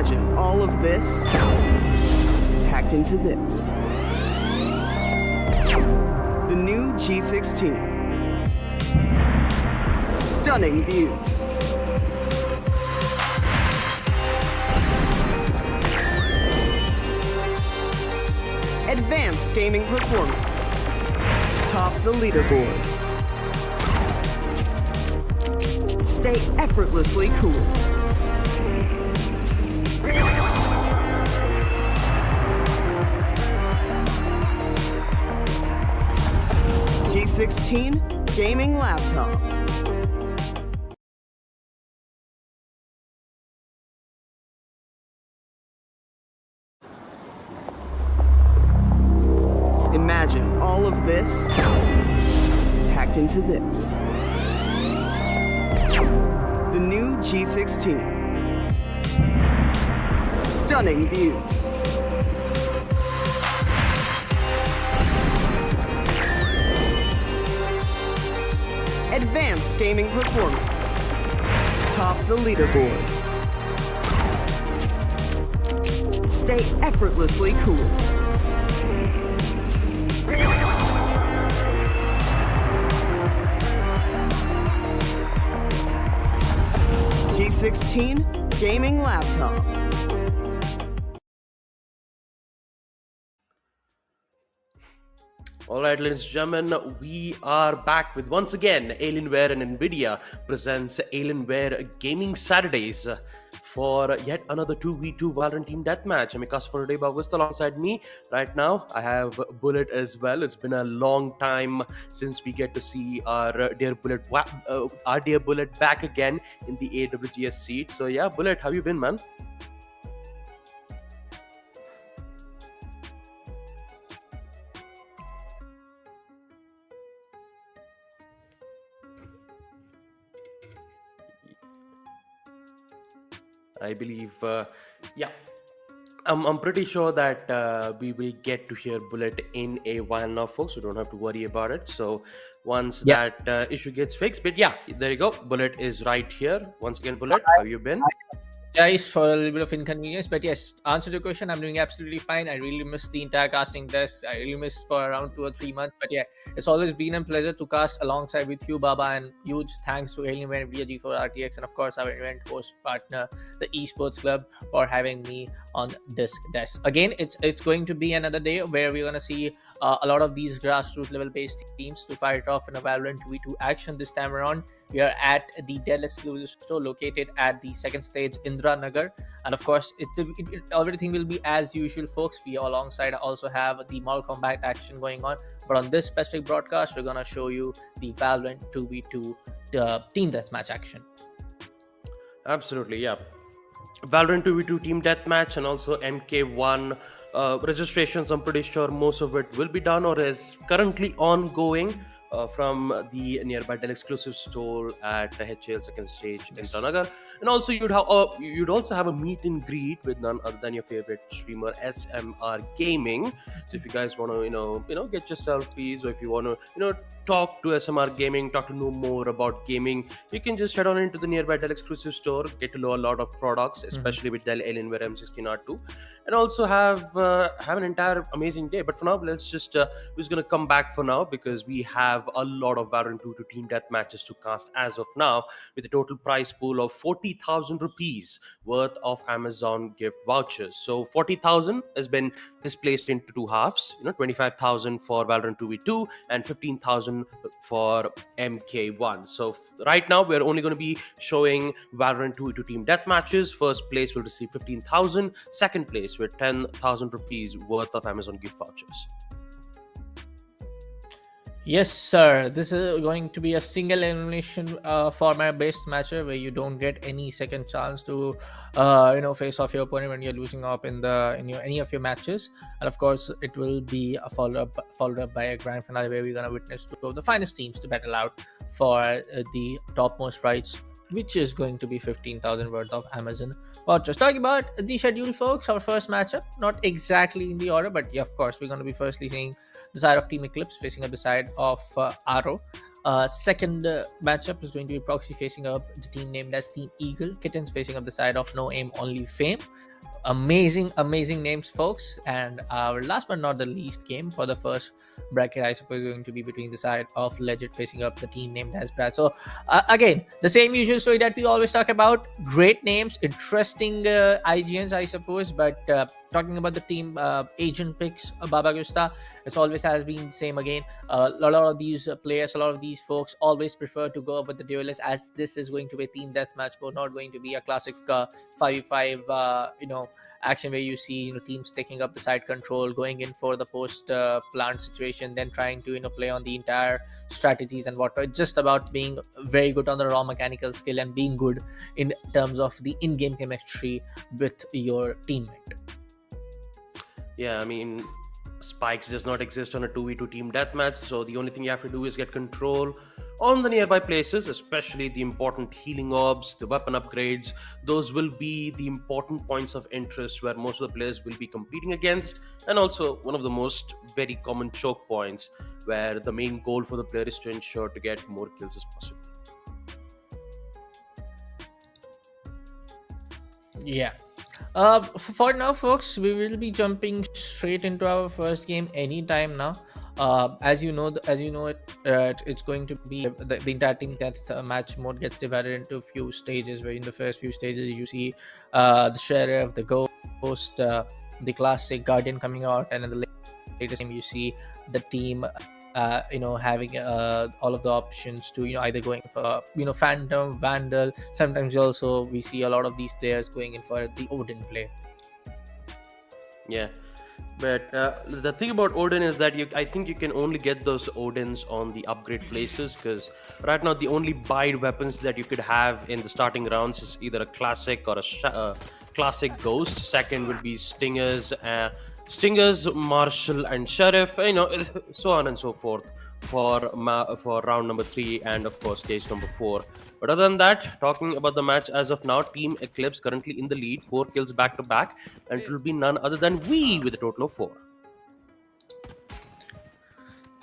Imagine all of this packed into this. The new G16. Stunning views. Advanced gaming performance. Top the leaderboard. Stay effortlessly cool. G16 gaming laptop. Imagine all of this packed into this. The new G16. Stunning views. Advanced gaming performance. Top the leaderboard. Stay effortlessly cool. G16 gaming laptop. Alright, ladies and gentlemen, we are back with once again Alienware and Nvidia presents Alienware Gaming Saturdays for yet another 2v2 Valorant team deathmatch. I'm Vikas for today, August alongside me. Right now, I have Bullet as well. It's been a long time since we get to see our dear Bullet back again in the AWGS seat. So yeah, Bullet, how you been, man? I believe, I'm pretty sure that we will get to hear Bullet in a while now, folks. So don't have to worry about it. So once that issue gets fixed, but yeah, there you go. Bullet is right here. Once again, Bullet, how you been? Guys, for a little bit of inconvenience, but yes, answer the question, I'm doing absolutely fine. I really missed the entire casting desk. I really missed for around 2 or 3 months, but yeah, it's always been a pleasure to cast alongside with you, Baba, and huge thanks to Alienware Nvidia G4 RTX and of course our event host partner, the Esports Club, for having me on this desk. Again, it's going to be another day where we're going to see a lot of these grassroots level based teams to fight off in a Valorant 2v2 action this time around. We are at the Dell exclusive store located at the second stage Indra Nagar, and of course everything will be as usual, folks. We alongside also have the Mall Combat action going on, but on this specific broadcast we're gonna show you the Valorant 2v2 team deathmatch action. Absolutely, yeah. Valorant 2v2 team deathmatch and also MK1 registrations. I'm pretty sure most of it will be done or is currently ongoing from the nearby Dell exclusive store at HL second stage in Tanagar. And also you'd also have a meet and greet with none other than your favorite streamer SMR Gaming. So if you guys want to get your selfies, or if you want to talk to SMR Gaming, talk to know more about gaming, you can just head on into the nearby Dell exclusive store, get to know a lot of products, especially with Dell Alienware M16R2, and also have an entire amazing day. But for now, let's just we're just gonna come back for now because we have a lot of Valorant 2 team death matches to cast as of now, with a total prize pool of 40,000 rupees worth of Amazon gift vouchers. So 40,000 has been displaced into two halves, 25,000 for Valorant 2v2 and 15,000 for MK1. So right now we're only going to be showing Valorant 2v2 team death matches. First place will receive 15,000, second place with 10,000 rupees worth of Amazon gift vouchers. Yes, sir. This is going to be a single elimination format based matchup where you don't get any second chance to face off your opponent when you're losing up in any of your matches. And of course, it will be followed up by a grand finale where we're gonna witness two of the finest teams to battle out for the topmost rights, which is going to be 15,000 worth of Amazon vouchers. Talking about the schedule, folks, our first matchup, not exactly in the order, but yeah, of course, we're going to be firstly seeing the side of Team Eclipse facing up the side of Arrow. Second matchup is going to be Proxy facing up the team named as Team Eagle. Kittens facing up the side of No Aim Only Fame. Amazing names, folks. And our last but not the least game for the first bracket, I suppose, going to be between the side of Legit facing up the team named as Brad. So again, the same usual story that we always talk about: great names, interesting IGNs, I suppose. But talking about the team agent picks, Baba Gusta, it's always has been the same again. A lot of these players, a lot of these folks always prefer to go with the duelist, as this is going to be a team deathmatch mode, not going to be a classic 5v5 action where you see teams taking up the side control, going in for the post plant situation, then trying to play on the entire strategies and whatnot. It's just about being very good on the raw mechanical skill and being good in terms of the in-game chemistry with your teammate. Yeah, I mean, spikes does not exist on a 2v2 team deathmatch, so the only thing you have to do is get control on the nearby places, especially the important healing orbs, the weapon upgrades. Those will be the important points of interest where most of the players will be competing against, and also one of the most very common choke points where the main goal for the player is to ensure to get more kills as possible. Yeah. For now, folks, we will be jumping straight into our first game anytime now. As you know, it's going to be the entire team death match mode gets divided into a few stages. Where in the first few stages, you see the sheriff, the ghost, the classic guardian coming out, and in the latest game, you see the team having all of the options to either going for phantom, vandal. Sometimes also we see a lot of these players going in for the Odin play. Yeah, but the thing about Odin is that I think you can only get those Odins on the upgrade places, because right now the only buyed weapons that you could have in the starting rounds is either a classic or a classic ghost. Second will be Stingers, Marshall, and Sheriff, so on and so forth for round number 3 and of course stage number 4. But other than that, talking about the match as of now, Team Eclipse currently in the lead, 4 kills back to back, and it will be none other than we with a total of 4.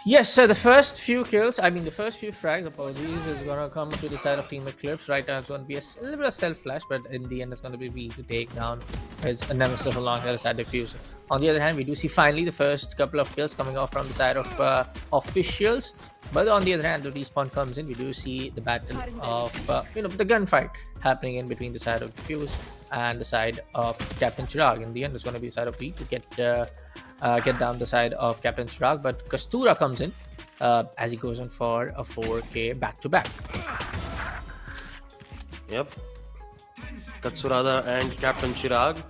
Yes, so the first few frags, apologies, is going to come to the side of Team Eclipse. Right now, it's going to be a little bit of self-flash, but in the end, it's going to be to take down his nemesis alongside the side diffuser. On the other hand, we do see finally the first couple of kills coming off from the side of officials. But on the other hand, the respawn comes in. We do see the battle of, the gunfight happening in between the side of Diffuse and the side of Captain Chirag. In the end, it's going to be the side of B to get down the side of Captain Chirag, but Kastura comes in as he goes in for a 4K back-to-back. Yep. Katsurada and Captain Chirag,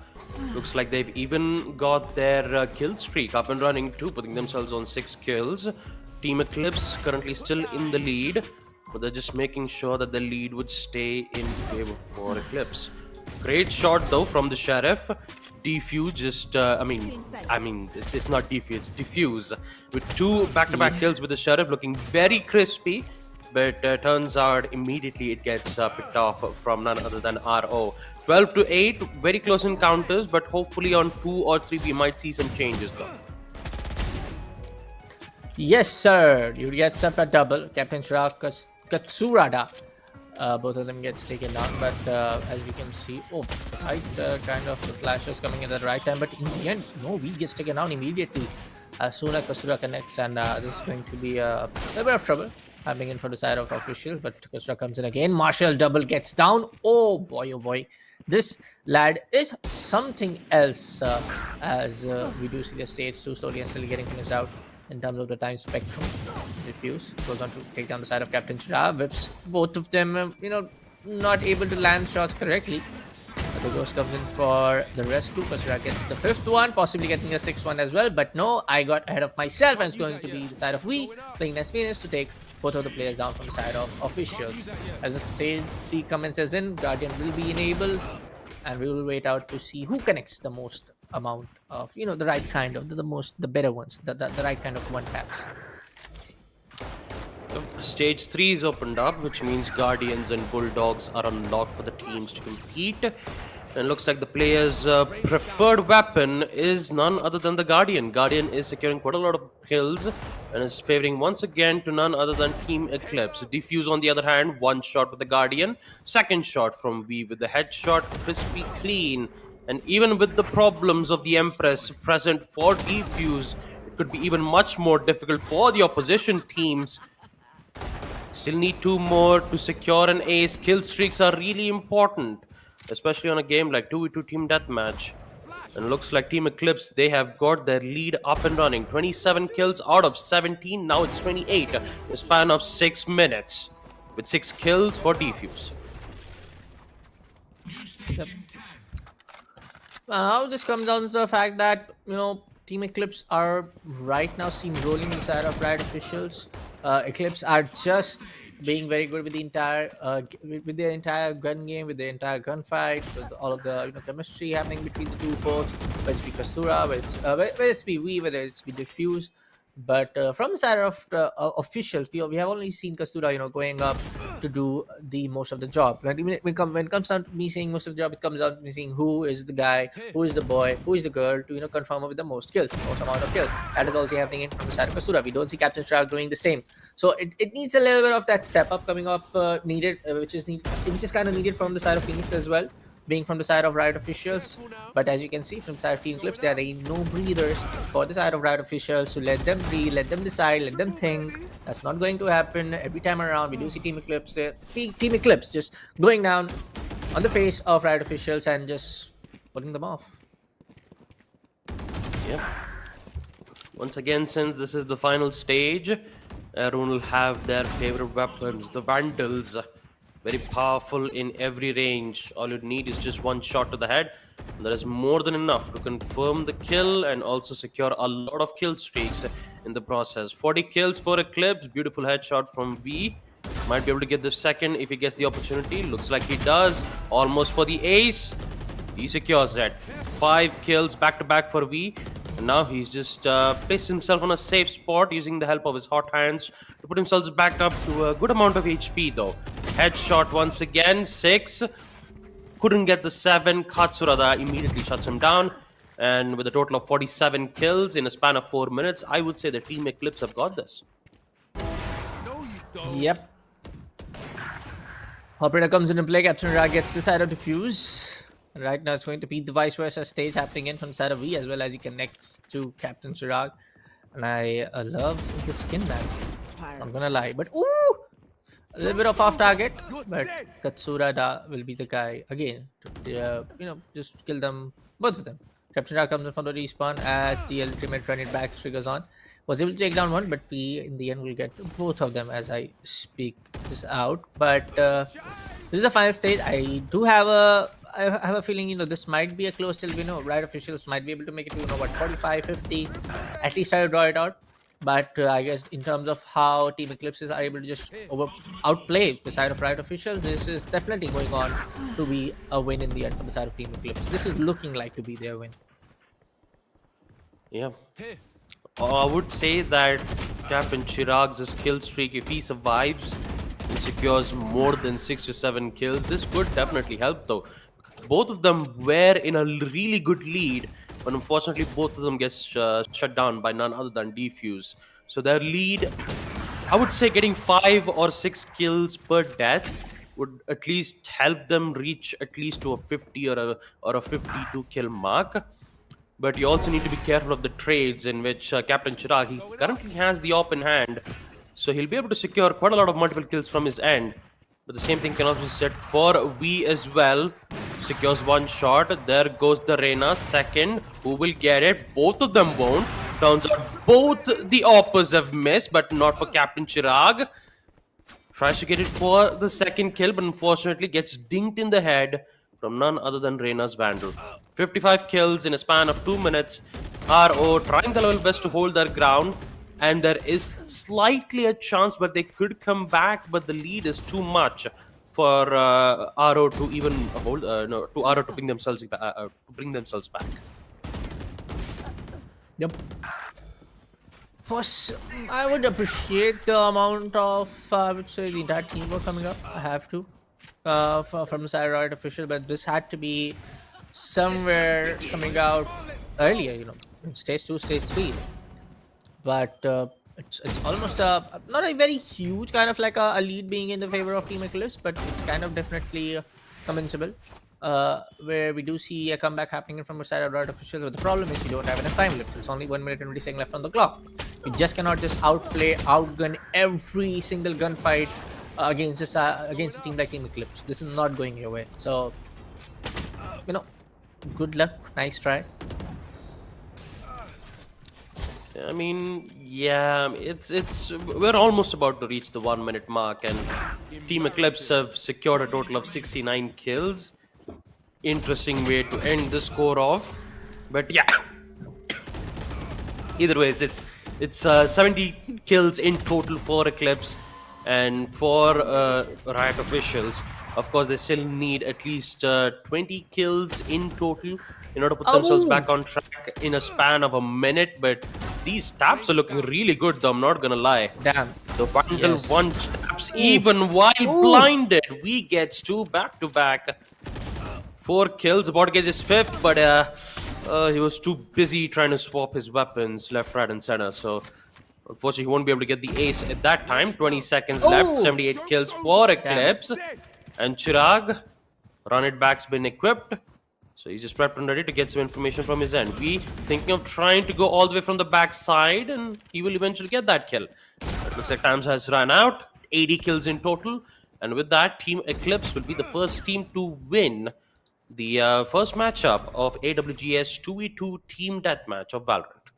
looks like they've even got their kill streak up and running too, putting themselves on 6 kills. Team Eclipse currently still in the lead, but they're just making sure that the lead would stay in favor for Eclipse. Great shot though from the Sheriff. Defuse just it's not defuse, it's diffuse, with 2 back-to-back kills with the Sheriff, looking very crispy, but turns out immediately it gets picked off from none other than RO. 12-8, very close encounters, but hopefully on 2 or 3 we might see some changes though. Yes, sir. You get up a double. Captain Chirag, Katsurada. Both of them gets taken down, but as we can see, right, kind of the flashes coming in at the right time, but in the end, no, we gets taken down immediately as soon as Kasura connects, and this is going to be a little bit of trouble happening in for the side of officials, but Kasura comes in again. Marshall double gets down. Oh boy, this lad is something else, as we do see the stage 2 slowly and still getting finished out in terms of the time spectrum. Diffuse goes on to take down the side of Captain Shira, whips both of them, not able to land shots correctly. But the Ghost comes in for the rescue. Shira gets the 5th one, possibly getting a 6th one as well. But no, I got ahead of myself, and it's going to be the side of we playing as Phoenix to take both of the players down from the side of officials. As the stage 3 commences in, Guardian will be enabled, and we will wait out to see who connects the most amount of the right kind of the better ones, the right kind of one taps. Stage 3 is opened up, which means Guardians and Bulldogs are unlocked for the teams to compete. And looks like the player's preferred weapon is none other than the Guardian. Guardian is securing quite a lot of kills and is favoring once again to none other than Team Eclipse. Diffuse, on the other hand, 1 shot with the Guardian. 2nd shot from V with the headshot, crispy clean. And even with the problems of the Empress present for defuse, it could be even much more difficult for the opposition teams. Still need 2 more to secure an ace. Kill streaks are really important, especially on a game like 2v2 team deathmatch. And looks like Team Eclipse, they have got their lead up and running. 27 kills out of 17. Now it's 28. A span of 6 minutes. With 6 kills for defuse. Yep. Now this comes down to the fact that Team Eclipse are right now seen rolling inside of Riot officials. Eclipse are just being very good with the entire with their entire gun game, with their entire gunfight, with all of the chemistry happening between the two folks. Whether it's be Kasura, whether it's be we, whether it's be Diffuse. But from the side of the officials, we have only seen Kasura, going up to do the most of the job. When it comes down to me saying most of the job, it comes down to me saying who is the guy, who is the boy, who is the girl to confirm with the most kills, most amount of kills. That is also happening from the side of Kasura. We don't see Captain Shark doing the same. So it needs a little bit of that step up coming up needed, which is kind of needed from the side of Phoenix as well, being from the side of Riot officials. But as you can see from the side of Team Eclipse, there are no breathers for the side of Riot officials. So let them breathe, let them decide, let them think. That's not going to happen every time around. We do see Team Eclipse just going down on the face of Riot officials and just putting them off. Yep. Once again, since this is the final stage, everyone will have their favorite weapons, the Vandals. Very powerful in every range. All you need is just one shot to the head. That is more than enough to confirm the kill and also secure a lot of kill streaks in the process. 40 kills for Eclipse. Beautiful headshot from V. Might be able to get the second if he gets the opportunity. Looks like he does. Almost for the ace. He secures that. 5 kills back to back for V. And now he's just placed himself on a safe spot using the help of his hot hands to put himself back up to a good amount of HP though. Headshot once again, 6. Couldn't get the 7. Katsurada immediately shuts him down. And with a total of 47 kills in a span of 4 minutes, I would say the Team Eclipse have got this. Yep. Operator comes into play. Captain Ra gets the side of Diffuse. Right now it's going to be the vice versa stage happening in from the side of V, as well as he connects to Captain Chirag. And I love the skin, man. I'm gonna lie. But ooh! A little bit of off target, but Katsura will be the guy again to just kill them, both of them. Captain Ra comes in from the respawn as the ultimate run it back triggers on. Was able to take down one, but we in the end will get both of them as I speak this out. But this is the final stage. I have a feeling this might be a close till Riot officials might be able to make it to 45, 50, at least try to draw it out. But I guess in terms of how Team Eclipses are able to just outplay the side of Riot officials, this is definitely going on to be a win in the end for the side of Team Eclipse. This is looking like to be their win. Yeah. I would say that Captain Chirag's kill streak, if he survives and secures more than 6 to 7 kills, this could definitely help though. Both of them were in a really good lead, but unfortunately both of them get shut down by none other than Defuse. So their lead, I would say getting 5 or 6 kills per death would at least help them reach at least to a 50 or a 52 kill mark. But you also need to be careful of the trades in which Captain Chirag, he currently has the open hand, so he'll be able to secure quite a lot of multiple kills from his end. But the same thing can also be said for V as well. Secures one shot. There goes the Reina. Second, who will get it? Both of them won't. Turns out both the Oppers have missed, but not for Captain Chirag. Tries to get it for the second kill, but unfortunately gets dinked in the head from none other than Reina's Vandal. 55 kills in a span of 2 minutes. RO trying their level best to hold their ground. And there is slightly a chance where they could come back, but the lead is too much for RO to even hold. To RO to bring themselves back. Yep. Plus, I would appreciate the amount of I would say the entire teamwork coming up. I have to from the side Riot official, but this had to be somewhere coming out earlier. In stage 2, stage 3. But it's almost not a very huge kind of like a lead being in the favor of Team Eclipse, but it's kind of definitely commensable. where we do see a comeback happening from the side of Riot officials. But the problem is you don't have enough time left. It's only 1 minute and 20 seconds left on the clock. You just cannot just outgun every single gunfight against a team like Team Eclipse. This is not going your way. So, good luck. Nice try. I mean, yeah, it's we're almost about to reach the 1 minute mark, and Team Eclipse have secured a total of 69 kills. Interesting way to end the score off, but yeah. Either ways, it's 70 kills in total for Eclipse, and for Riot officials, of course, they still need at least 20 kills in total in order to put themselves back on track in a span of a minute. But these taps are looking really good, though, I'm not gonna lie. Damn. The final one taps, even while blinded, we gets 2 back-to-back. 4 kills, about to get his 5th, but he was too busy trying to swap his weapons left, right, and center. So unfortunately, he won't be able to get the ace at that time. 20 seconds left, 78 kills for Eclipse. And Chirag, run it back's been equipped. So he's just prepped and ready to get some information from his end. We thinking of trying to go all the way from the back side, and he will eventually get that kill. It looks like time has run out. 80 kills in total. And with that, Team Eclipse will be the first team to win the first matchup of AWGS 2v2 Team Deathmatch of Valorant.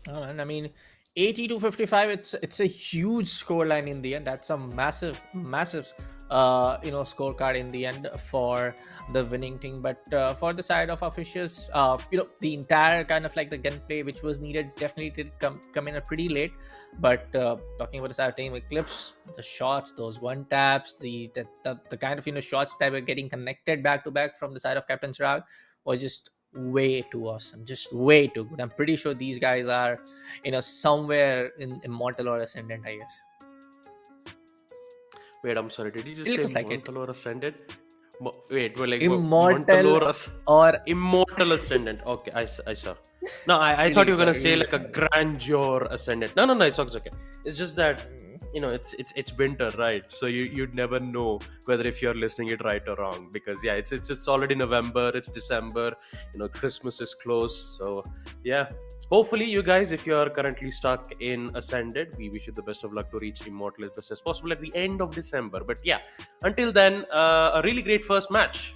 And I mean, 80 to 55. It's a huge scoreline in the end. That's a massive scorecard in the end for the winning team. But for the side of officials, the entire kind of like the gunplay which was needed definitely did come in a pretty late. But talking about the side of Team Eclipse, the shots, those one taps, the kind of shots that were getting connected back to back from the side of Captain Chirag was just way too awesome, just way too good. I'm pretty sure these guys are somewhere in Immortal or Ascendant, I guess. Wait, I'm sorry, did you just say Immortal or Ascendant? Wait, well, like Immortal or Immortal Ascendant. Okay, I saw. No, I thought you were gonna say like a Grandeur Ascendant. No, it's okay. It's just that it's winter, right? So you'd never know whether if you're listening it right or wrong, because yeah, it's already November, it's December, Christmas is close. So yeah, hopefully you guys, if you're currently stuck in Ascended, we wish you the best of luck to reach Immortal as best as possible at the end of December. But yeah, until then, a really great first match,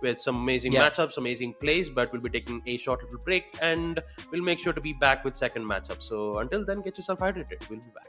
with some amazing matchups, amazing plays. But we'll be taking a short little break, and we'll make sure to be back with second matchup. So until then, get yourself hydrated. We'll be back.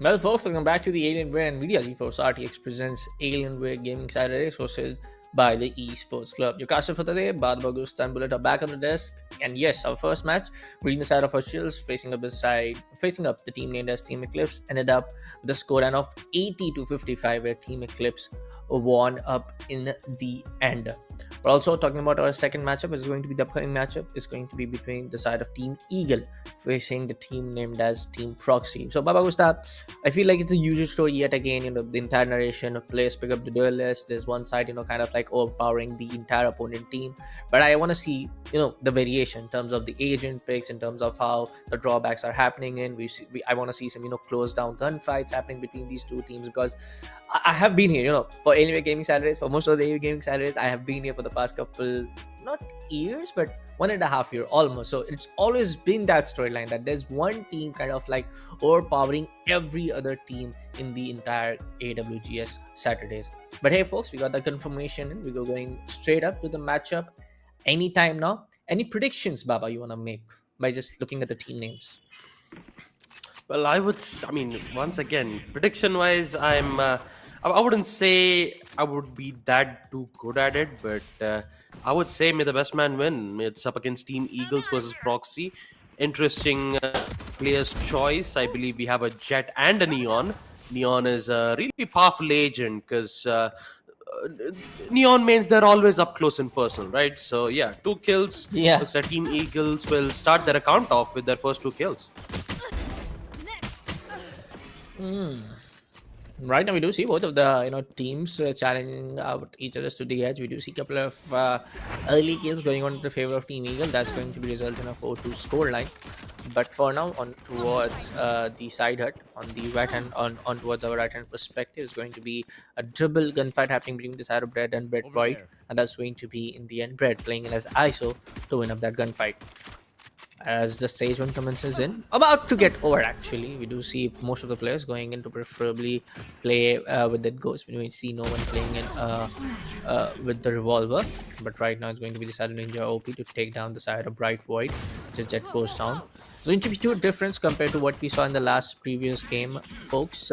Well, folks, welcome back to the Alienware and Media GeForce RTX presents Alienware Gaming Saturdays, hosted by the Esports Club. Your caster for today, Bad Bagus and Bullet are back on the desk. And yes, our first match, reading the side of our shields, facing up the team named as Team Eclipse, ended up with a scoreline of 80-55, where Team Eclipse won up in the end. We're also talking about our second matchup. Is going to be the upcoming matchup. Is going to be between the side of Team Eagle facing the team named as Team Proxy. So, Baba Gusta, I feel like it's a usual story yet again. The entire narration of players pick up the duelist. There's one side, kind of like overpowering the entire opponent team. But I want to see, the variation in terms of the agent picks, in terms of how the drawbacks are happening. And I want to see some, close down gunfights happening between these two teams, because I have been here, for Alienware Gaming Saturdays, for most of the Alienware Gaming Saturdays, I have been here for the past couple, not years, but 1.5 years almost. So it's always been that storyline that there's one team kind of like overpowering every other team in the entire AWGS Saturdays. But hey, folks, we got the confirmation and we go going straight up to the matchup anytime now. Any predictions, Baba, you want to make by just looking at the team names? Well, once again, prediction-wise, I wouldn't say I would be that too good at it, but I would say may the best man win. It's up against Team Eagles versus Proxy. Interesting player's choice. I believe we have a Jet and a Neon. Neon is a really powerful agent because Neon mains, they're always up close and personal, right? So yeah, 2 kills. Yeah. Looks like Team Eagles will start their account off with their first 2 kills. Right now, we do see both of the teams challenging out each other to the edge. We do see a couple of early kills going on in the favor of Team Eagle. That's going to be result in a 4-2 scoreline. But for now, on towards the side hut on the right hand, on towards our right hand perspective, is going to be a dribble gunfight happening between the side of Bread and Bread Void, and that's going to be in the end Bread playing in as ISO to win up that gunfight. As the stage 1 commences in, about to get over actually, we do see most of the players going in to preferably play with that ghost. We see no one playing in with the revolver, but right now it's going to be the side of Ninja OP to take down the side of Bright Void. The Jet goes down. It's going to be two difference compared to what we saw in the last previous game, folks.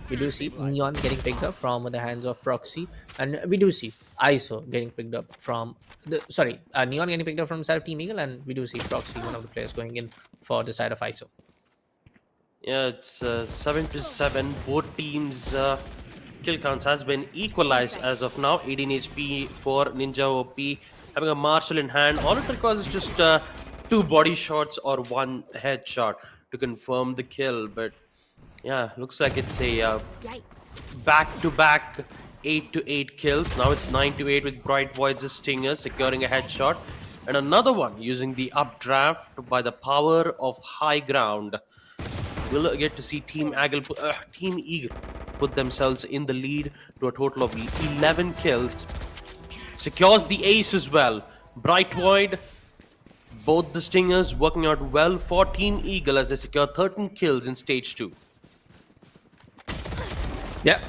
We do see Neon getting picked up from the hands of Proxy, and we do see ISO getting picked up from Neon getting picked up from the side of Team Eagle, and we do see Proxy, one of the players, going in for the side of ISO. Yeah, it's 7-7. Both teams' kill counts has been equalized as of now. 18 HP for Ninja OP, having a Marshal in hand. All it requires is just 2 body shots or 1 headshot to confirm the kill. But yeah, looks like it's a back-to-back 8-8 kills. Now it's 9-8 with Bright Void's Stinger securing a headshot, and another one using the updraft by the power of high ground. We'll get to see Team Eagle put themselves in the lead to a total of 11 kills. Secures the ace as well. Bright Void, both the Stingers working out well for Team Eagle as they secure 13 kills in stage 2. Yeah.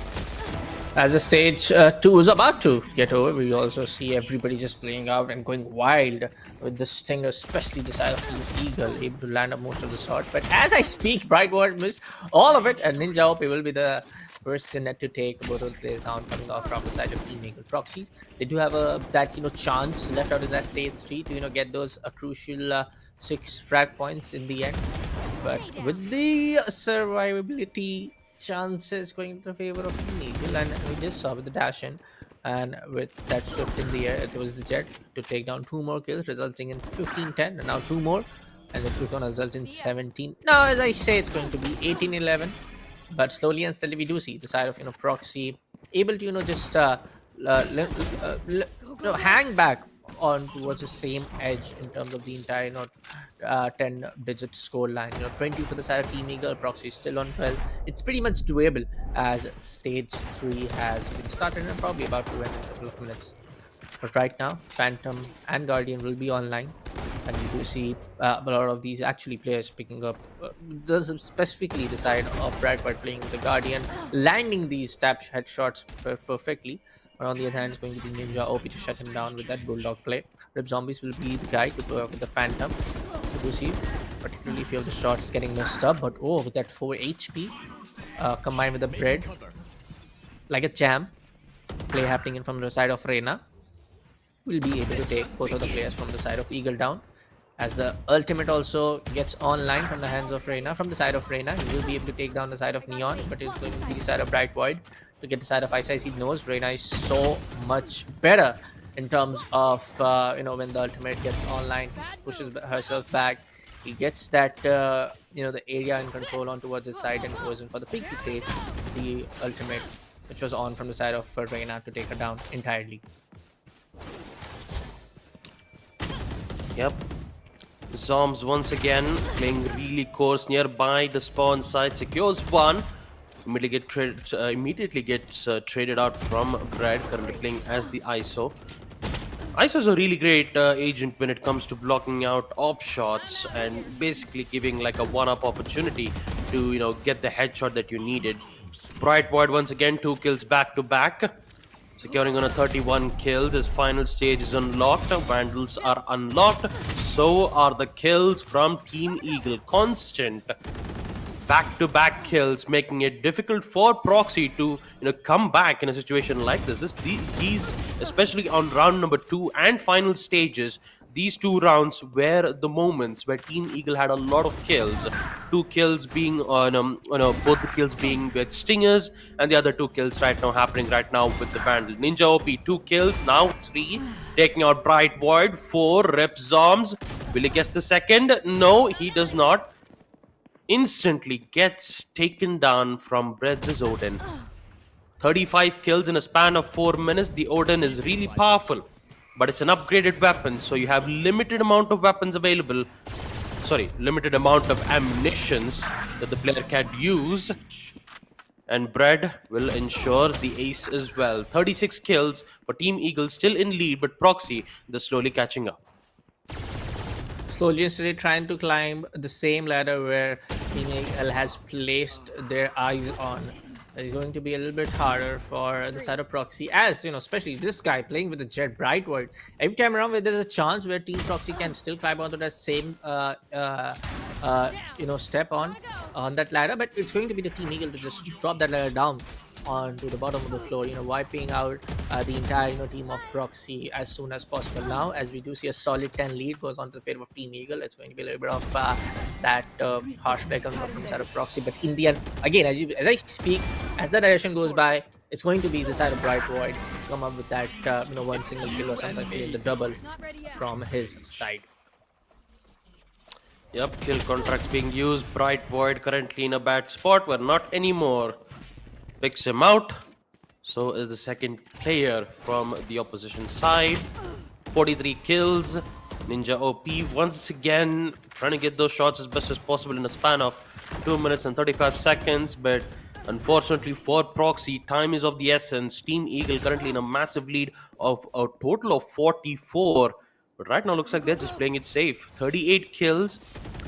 As the stage 2 is about to get over, we also see everybody just playing out and going wild with the Stinger, especially the side of Team Eagle, able to land up most of the shots. But as I speak, Bright Void missed all of it, and Ninja OP will be the person to take both of the players down, coming off from the side of Team Eagle. Proxies, they do have that chance left out in that stage 3 to get those crucial 6 frag points in the end. But with the survivability chances going into the favor of Team Eagle, and we just saw with the dash in, and with that shift in the air, it was the Jet to take down 2 more kills, resulting in 15-10, and now 2 more, and it was going to result in 17. Now, as I say, it's going to be 18-11, but slowly and steadily we do see the side of Proxy able to just hang back on towards the same edge in terms of the entire 10-digit score line. 20 for the side of Team Eagle. Proxy still on 12. It's pretty much doable as stage 3 has been started in probably about 2 and a couple of minutes. But right now, Phantom and Guardian will be online, and we do see a lot of these actually players picking up specifically the side of Bradford playing the Guardian, landing these tap headshots perfectly. But on the other hand, it's going to be Ninja OP to shut him down with that Bulldog play. Rip Zombies will be the guy to go up with the Phantom. So you see particularly few of the shots getting messed up. But oh, with that 4 HP combined with the bread, like a jam play happening in from the side of Reina, will be able to take both of the players from the side of Eagle down. As the ultimate also gets online from the hands of Reina, from the side of Reina, he will be able to take down the side of Neon, but it's going to be the side of Bright Void to get the side of Ice Ice. He knows Reina is so much better in terms of when the ultimate gets online, pushes herself back. He gets that the area in control on towards his side and goes in for the pick to take the ultimate, which was on from the side of Reina to take her down entirely. Yep. Zombs once again playing really coarse nearby the spawn site, secures one. Immediately gets traded out from Brad, currently playing as the ISO. ISO is a really great agent when it comes to blocking out op shots and basically giving like a one-up opportunity to get the headshot that you needed. Bright Void once again 2 kills back to back. Securing on a 31 kills, his final stage is unlocked. Vandals are unlocked. So are the kills from Team Eagle. Constant back-to-back kills, making it difficult for Proxy to come back in a situation like this. These, especially on round number 2 and final stages, these 2 rounds were the moments where Team Eagle had a lot of kills. 2 kills being on both the kills being with Stingers, and the other 2 kills right now happening right now with the Vandal. Ninja OP 2 kills, now 3, taking out Bright Void. 4 Rep Zombs. Will he guess the second? No, he does not. Instantly gets taken down from Bread's Odin. 35 kills in a span of 4 minutes. The Odin is really powerful, but it's an upgraded weapon, so you have limited amount of weapons available. Limited amount of ammunitions that the player can use. And Bread will ensure the ace as well. 36 kills for Team Eagle, still in lead, but Proxy is slowly catching up. Slowly and steadily trying to climb the same ladder where Team Eagle has placed their eyes on. It's going to be a little bit harder for the side of Proxy, as especially this guy playing with the Jet Bright Void. Every time around where there's a chance where Team Proxy can still climb onto that same step on that ladder, but it's going to be the Team Eagle to just drop that ladder down onto the bottom of the floor, wiping out the entire team of Proxy as soon as possible. Now, as we do see a solid 10 lead goes on to the favor of Team Eagle, it's going to be a little bit of that harsh play coming from the side of Proxy. But in the end, again, as I speak, as the direction goes by, it's going to be the side of Bright Void come up with that one single kill or something, the double from his side. Yep, kill contracts being used. Bright Void currently in a bad spot, where not anymore. Picks him out. So is the second player from the opposition side. 43 kills. Ninja OP once again trying to get those shots as best as possible in a span of 2 minutes and 35 seconds. But unfortunately for Proxy, time is of the essence. Team Eagle currently in a massive lead of a total of 44. But right now looks like they're just playing it safe. 38 kills.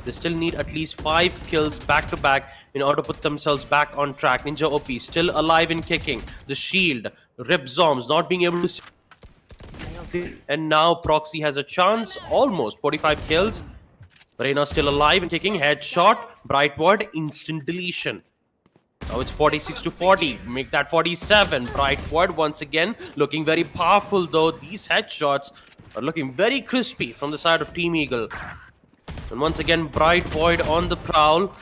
They still need at least 5 kills back to back in order to put themselves back on track. Ninja OP still alive and kicking. The shield, Rip Zombs not being able to. And now Proxy has a chance. Almost 45 kills. Reina still alive and kicking. Headshot. Bright Void, instant deletion. Now it's 46 to 40. Make that 47. Bright Void once again looking very powerful, though. These headshots are looking very crispy from the side of Team Eagle. And once again, Bright Void on the prowl.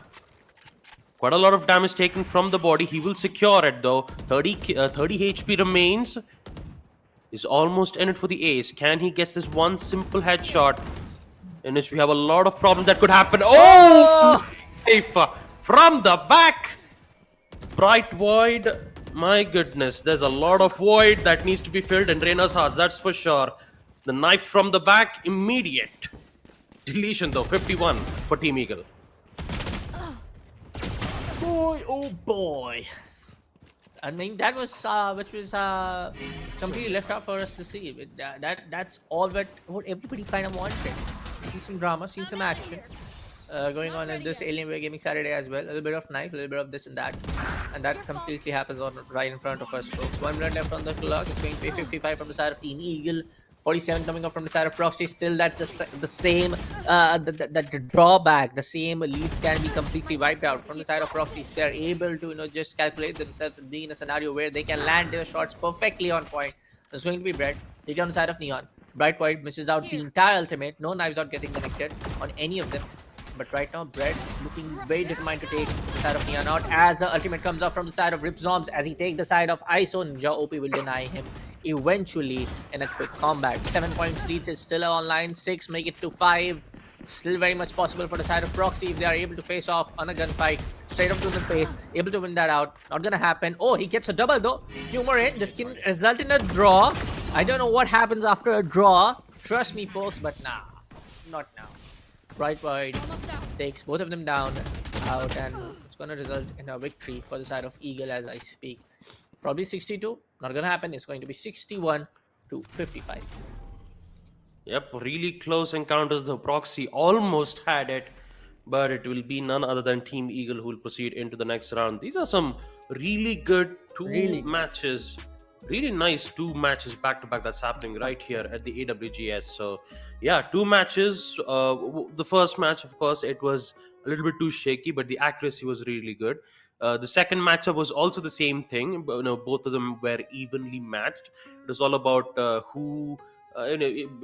Quite a lot of damage taken from the body. He will secure it though. 30 HP remains. Is almost in it for the ace. Can he get this one simple headshot? In which we have a lot of problems that could happen. Oh! Safe from the back. Bright Void. My goodness. There's a lot of void that needs to be filled in Reina's hearts. That's for sure. The knife from the back. Immediate. Deletion though, 51 for Team Eagle. Boy, oh boy. I mean, that was which was completely left out for us to see. That's all what everybody kind of wanted. See some drama, see some action going on in this Alienware Gaming Saturday as well. A little bit of knife, a little bit of this and that completely happens right in front of us, folks. 1 minute left on the clock. It's going to be 55 from the side of Team Eagle. 47 coming up from the side of Proxy. Still, that's the same, the drawback. The same lead can be completely wiped out from the side of Proxy if they're able to, just calculate themselves and be in a scenario where they can land their shots perfectly on point. There's going to be Brett. Hit on the side of Neon. Bright White misses out the entire ultimate. No knives out getting connected on any of them. But right now, Brett looking very determined to take the side of Neon out as the ultimate comes off from the side of Rip Zombs as he takes the side of ISO. Ninja OP will deny him eventually in a quick combat. 7 points lead is still online. 6 make it to 5. Still very much possible for the side of Proxy if they are able to face off on a gunfight. Straight up to the face, able to win that out. Not gonna happen. Oh, he gets a double though. Humor in. This can result in a draw. I don't know what happens after a draw. Trust me, folks, but nah. Not now. Bright Wide takes both of them down out, and it's gonna result in a victory for the side of Eagle as I speak. Probably 62. Not gonna happen. It's going to be 61 to 55. Yep, really close encounters. The Proxy almost had it, but it will be none other than Team Eagle who will proceed into the next round. These are some really good matches. Really nice 2 matches back to back that's happening right here at the AWGS. So yeah, 2 matches. The first match, of course, it was a little bit too shaky, but the accuracy was really good. The second matchup was also the same thing. But, both of them were evenly matched. It was all about who.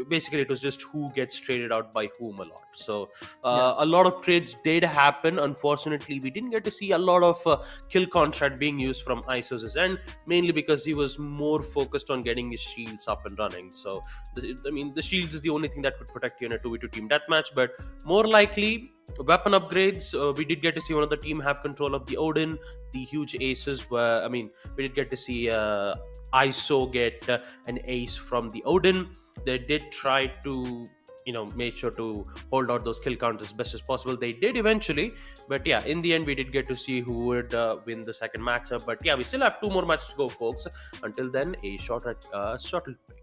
Basically, it was just who gets traded out by whom a lot. So a lot of trades did happen. Unfortunately, we didn't get to see a lot of kill contract being used from ISO's end, mainly because he was more focused on getting his shields up and running. So the shields is the only thing that could protect you in a 2v2 team deathmatch. But more likely, weapon upgrades. We did get to see one of the team have control of the Odin, the huge aces. Where we did get to see ISO get an ace from the Odin. They did try to make sure to hold out those kill counters as best as possible. They did eventually, but yeah, in the end we did get to see who would win the second matchup. But yeah, we still have 2 more matches to go, folks. Until then, a short break.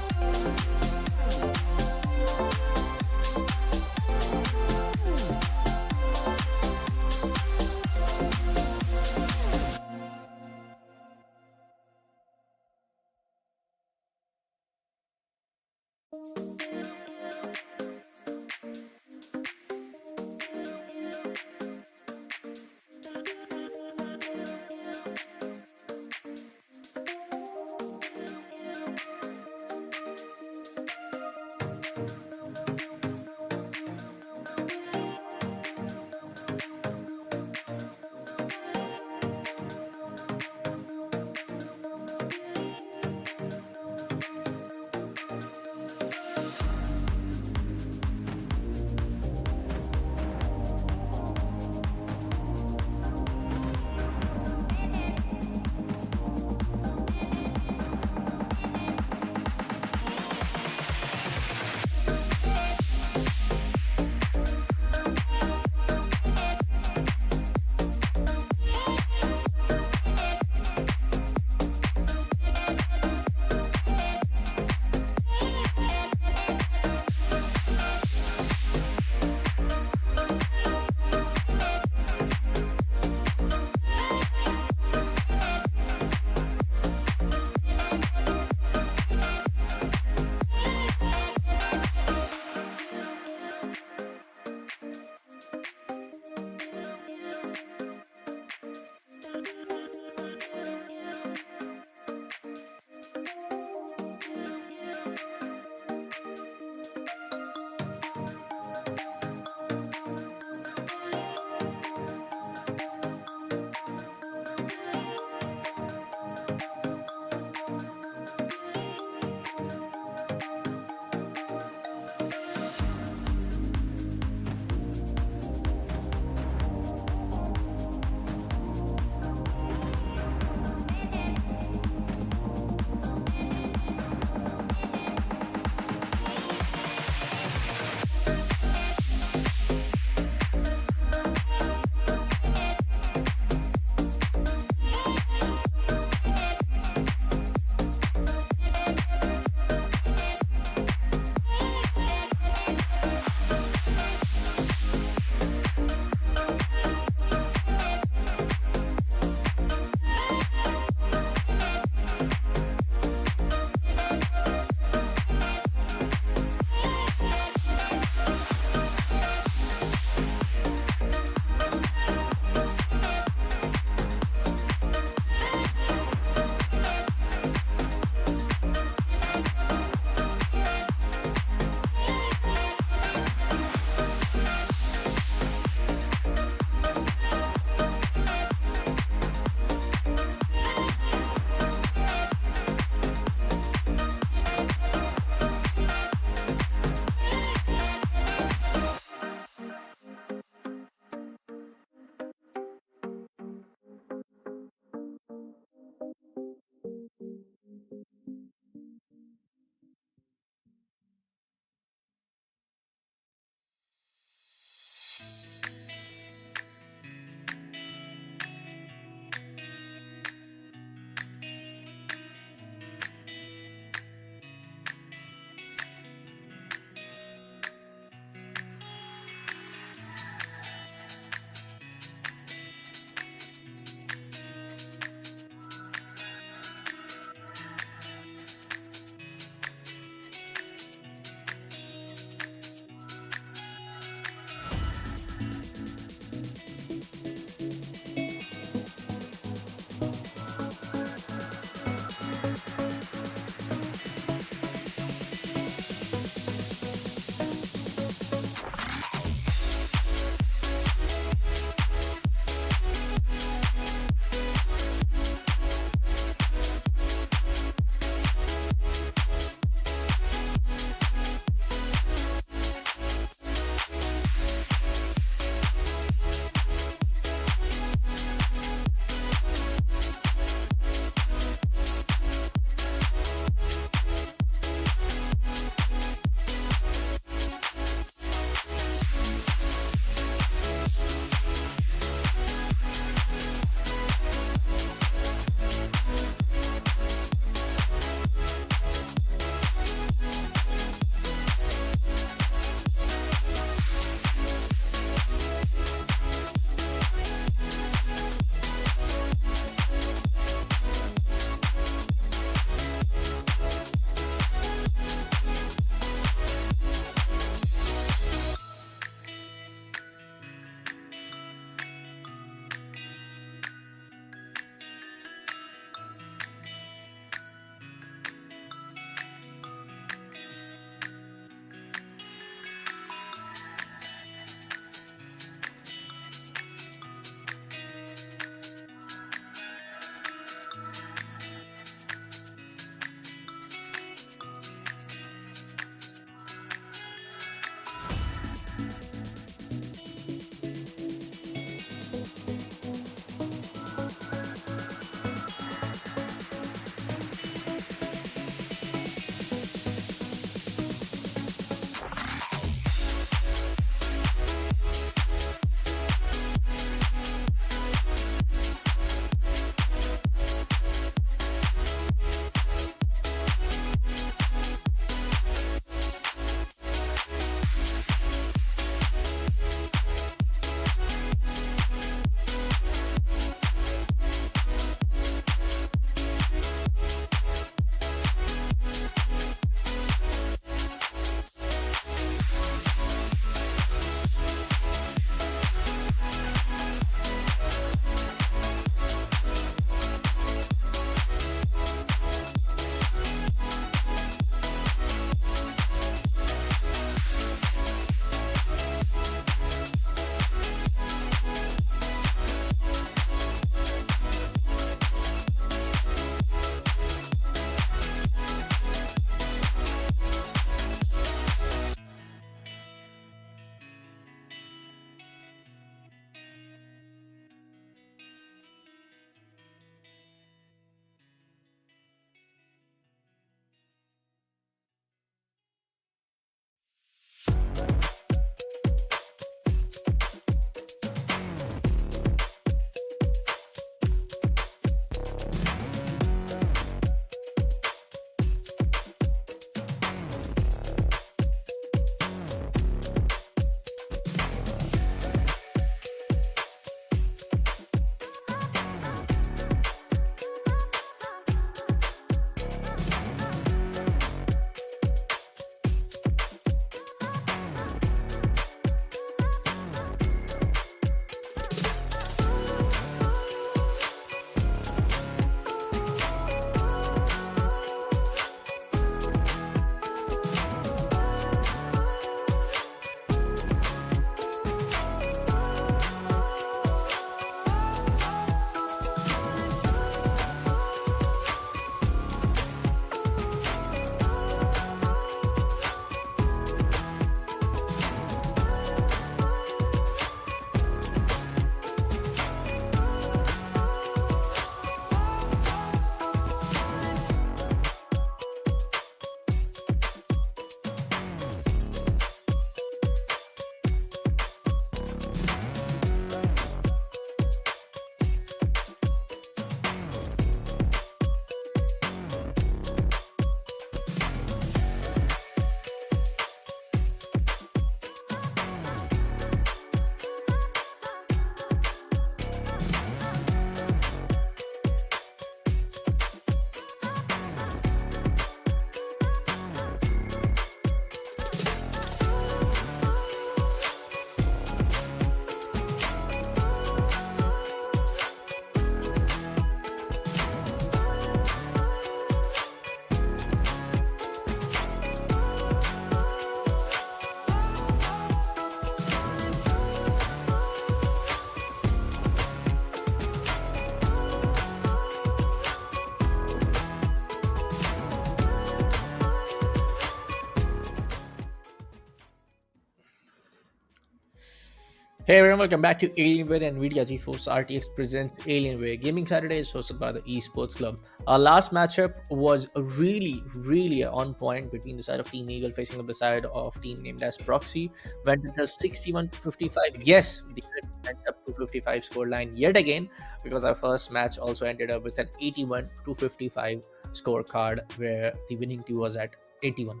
Hey everyone, welcome back to Alienware and Nvidia GeForce RTX present Alienware Gaming Saturdays hosted by the Esports Club. Our last matchup was really on point between the side of Team Eagle facing up the side of team named as Proxy. Went until 61 to 55. Yes, the went up to 55 scoreline yet again because our first match also ended up with an 81 to 55 scorecard where the winning team was at 81.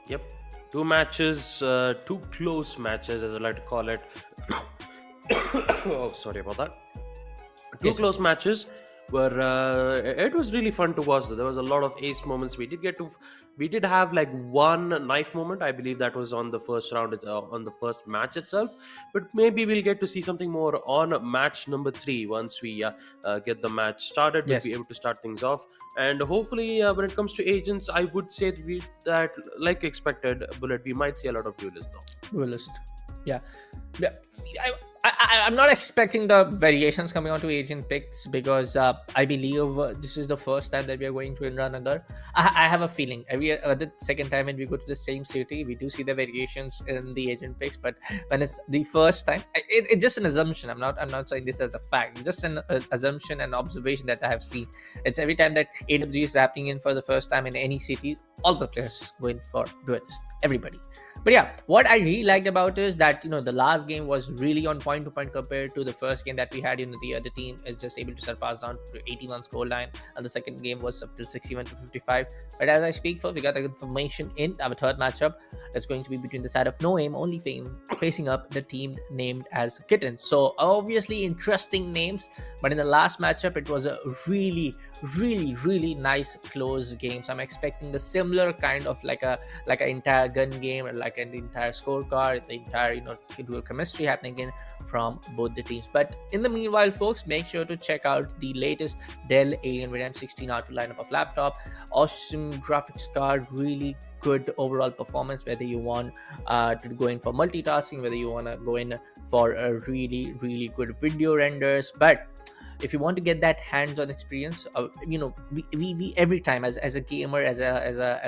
Yep. Two matches, two close matches, as I like to call it. Oh, sorry about that. Two Yes. close matches where it was really fun to watch. There was a lot of ace moments. We did have like one knife moment. I believe that was on the first round, on the first match itself. But maybe we'll get to see something more on match number 3 once we get the match started. We'll Yes. be able to start things off, and hopefully, when it comes to agents, I would say that like expected, Bullet, we might see a lot of duelists though. Duelist. Yeah. Yeah. I'm not expecting the variations coming onto agent picks because I believe this is the first time that we are going to run another. I have a feeling every the second time when we go to the same city, we do see the variations in the agent picks. But when it's the first time, it's just an assumption. I'm not saying this as a fact. Just an assumption and observation that I have seen. It's every time that AWG is happening in for the first time in any city, all the players going for duelist. Everybody. But yeah, what I really liked about is that the last game was really on point to point compared to the first game that we had. The other team is just able to surpass down to 81 scoreline, and the second game was up to 61 to 55. But as I speak, for we got the information in our third matchup. It's going to be between the side of No Aim, Only Fame, facing up the team named as Kitten. So obviously interesting names, but in the last matchup, it was a really nice close game. So I'm expecting the similar kind of like an entire gun game or like an entire scorecard, the entire dual chemistry happening in from both the teams. But in the meanwhile, folks, make sure to check out the latest Dell Alienware M16R2 lineup of laptop. Awesome graphics card, really good overall performance, whether you want to go in for multitasking, whether you want to go in for a really good video renders. But if you want to get that hands-on experience, we every time as a gamer, as a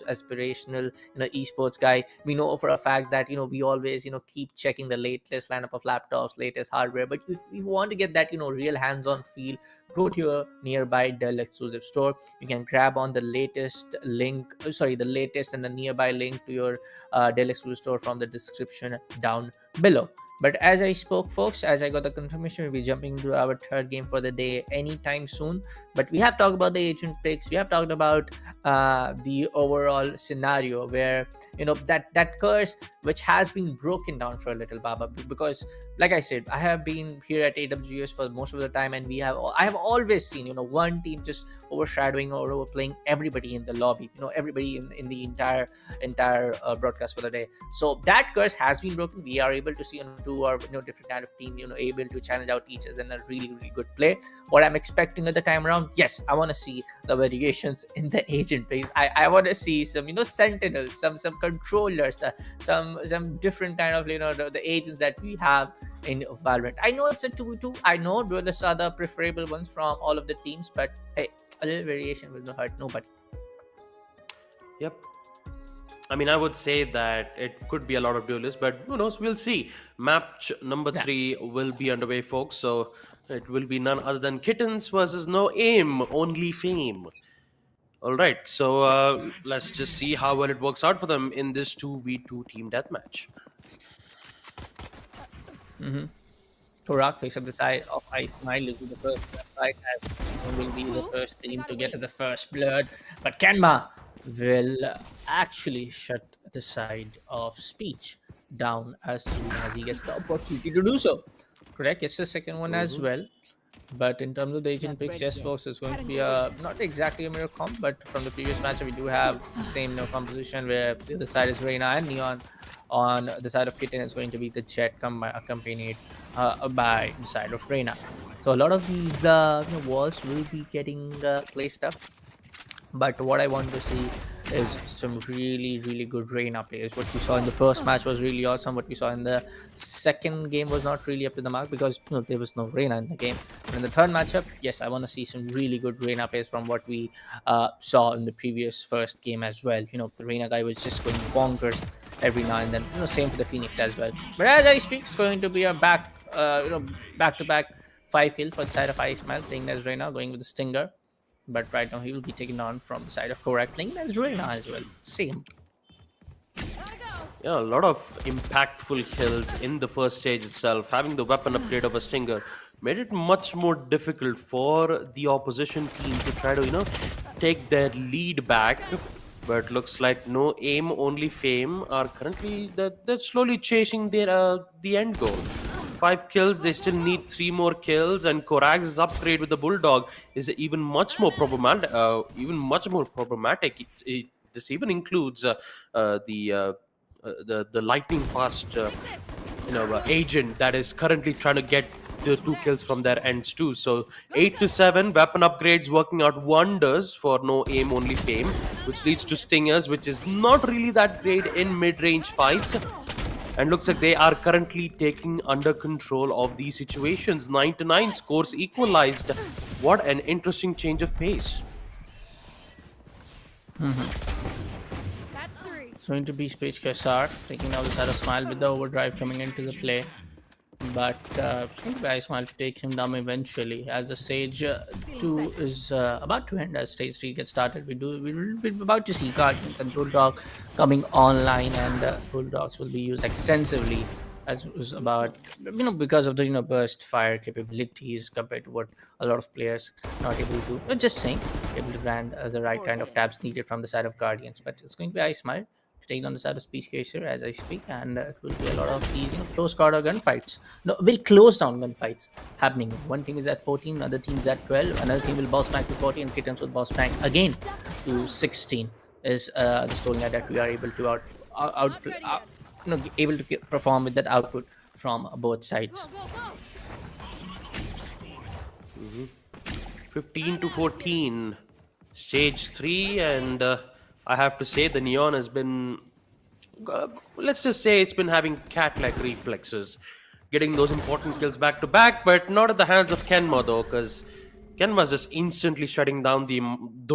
aspirational esports guy, we know for a fact that we always keep checking the latest lineup of laptops, latest hardware. But if you want to get that real hands-on feel, go to your nearby Dell exclusive store. You can grab on the latest the latest and the nearby link to your Dell exclusive store from the description down below. But as I spoke, folks, as I got the confirmation, we'll be jumping to our third game for the day anytime soon. But we have talked about the agent picks. We have talked about the overall scenario where that curse which has been broken down for a little, Baba. Because like I said, I have been here at AWS for most of the time, and I have always seen one team just overshadowing or overplaying everybody in the lobby. Everybody in the entire broadcast for the day. So that curse has been broken. We are able to see two or different kind of team able to challenge out each other in a really good play. What I'm expecting at the time around, yes, I want to see the variations in the agent base. I want to see some sentinels, some controllers, some different kind of the agents that we have in Valorant. I know it's a 2-2. I know duelists are the preferable ones from all of the teams, but hey, a little variation will not hurt nobody. Yep. I mean, I would say that it could be a lot of duelists, but who knows? We'll see. Match number 3 will be underway, folks. So it will be none other than Kittens versus No Aim, Only Fame. All right. So let's just see how well it works out for them in this 2v2 team deathmatch. Torak face up the side of Ice Smile will be the first fight, as will be the first team to get to the first blood. But Kenma will actually shut the side of Speech down as soon as he gets the opportunity to do so. Correct? It's the second one as well. But in terms of the agent picks, yes, folks, it's going to be not exactly a mirror comp, but from the previous match, we do have the same composition where the other side is Reina and Neon. On the side of Kitten is going to be the Jet accompanied by the side of Reina. So a lot of these walls will be getting placed up. But what I want to see is some really good Reina players. What we saw in the first match was really awesome. What we saw in the second game was not really up to the mark because there was no Reina in the game. And in the third matchup, yes, I want to see some really good Reina players from what we saw in the previous first game as well. The Reina guy was just going bonkers every now and then. Same for the Phoenix as well. But as I speak, it's going to be a back-to-back 5 kill for the side of Ismail, playing as Reyna, going with the Stinger. But right now he will be taken on from the side of Korak, playing as Reyna as well. Same. Yeah, a lot of impactful kills in the first stage itself. Having the weapon upgrade of a Stinger made it much more difficult for the opposition team to try to, take their lead back. But looks like no aim, only fame are currently they're slowly chasing their the end goal. 5 kills, they still need 3 more kills, and Korak's upgrade with the Bulldog is even much more problematic. This even includes the lightning fast agent that is currently trying to get the 2 kills from their ends too. So 8 to 7 weapon upgrades working out wonders for no aim, only fame, which leads to Stingers, which is not really that great in mid-range fights. And looks like they are currently taking under control of these situations. 9 to 9 scores equalized. What an interesting change of pace. It's going to be Speech Kassar taking out the side of Smile with the overdrive coming into the play. But it's going to be Ismail to take him down eventually, as the stage 2 is about to end. As stage 3 gets started, we're about to see Guardians and Bulldog coming online, and Bulldogs will be used extensively, as it was about because of the burst fire capabilities compared to what a lot of players not able to. But just saying, able to grant the right kind of tabs needed from the side of Guardians. But it's going to be Ismail taking on the side of Speech Caser as I speak, and it will be a lot of these close quarter gunfights. No, very close down gunfights happening. One team is at 14, another team is at 12, another team will bounce back to 40, and Kittens will bounce back again to 16. Is the storyline that we are able to able to perform with that output from both sides. 15 to 14, stage 3, and I have to say the Neon has been, let's just say it's been having cat-like reflexes, getting those important kills back to back, but not at the hands of Kenma though, because Kenma's just instantly shutting down the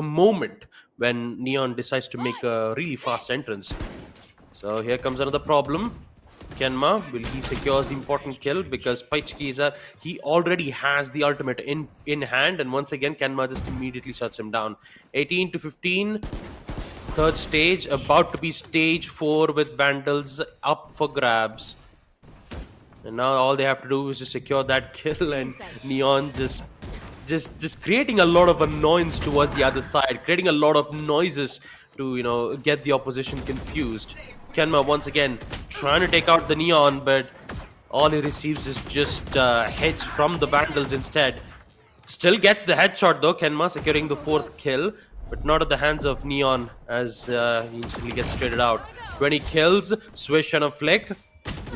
moment when Neon decides to make a really fast entrance. So here comes another problem. Kenma, will he secures the important kill, because Paichki he already has the ultimate in hand, and once again Kenma just immediately shuts him down. 18 to 15. Third stage, about to be stage 4 with Vandals up for grabs. And now all they have to do is just secure that kill, and Neon just creating a lot of annoyance towards the other side, creating a lot of noises to get the opposition confused. Kenma once again trying to take out the Neon, but all he receives is just hits from the Vandals instead. Still gets the headshot though, Kenma securing the 4th kill, but not at the hands of Neon, as he instantly gets traded out. 20 kills, swish and a flick.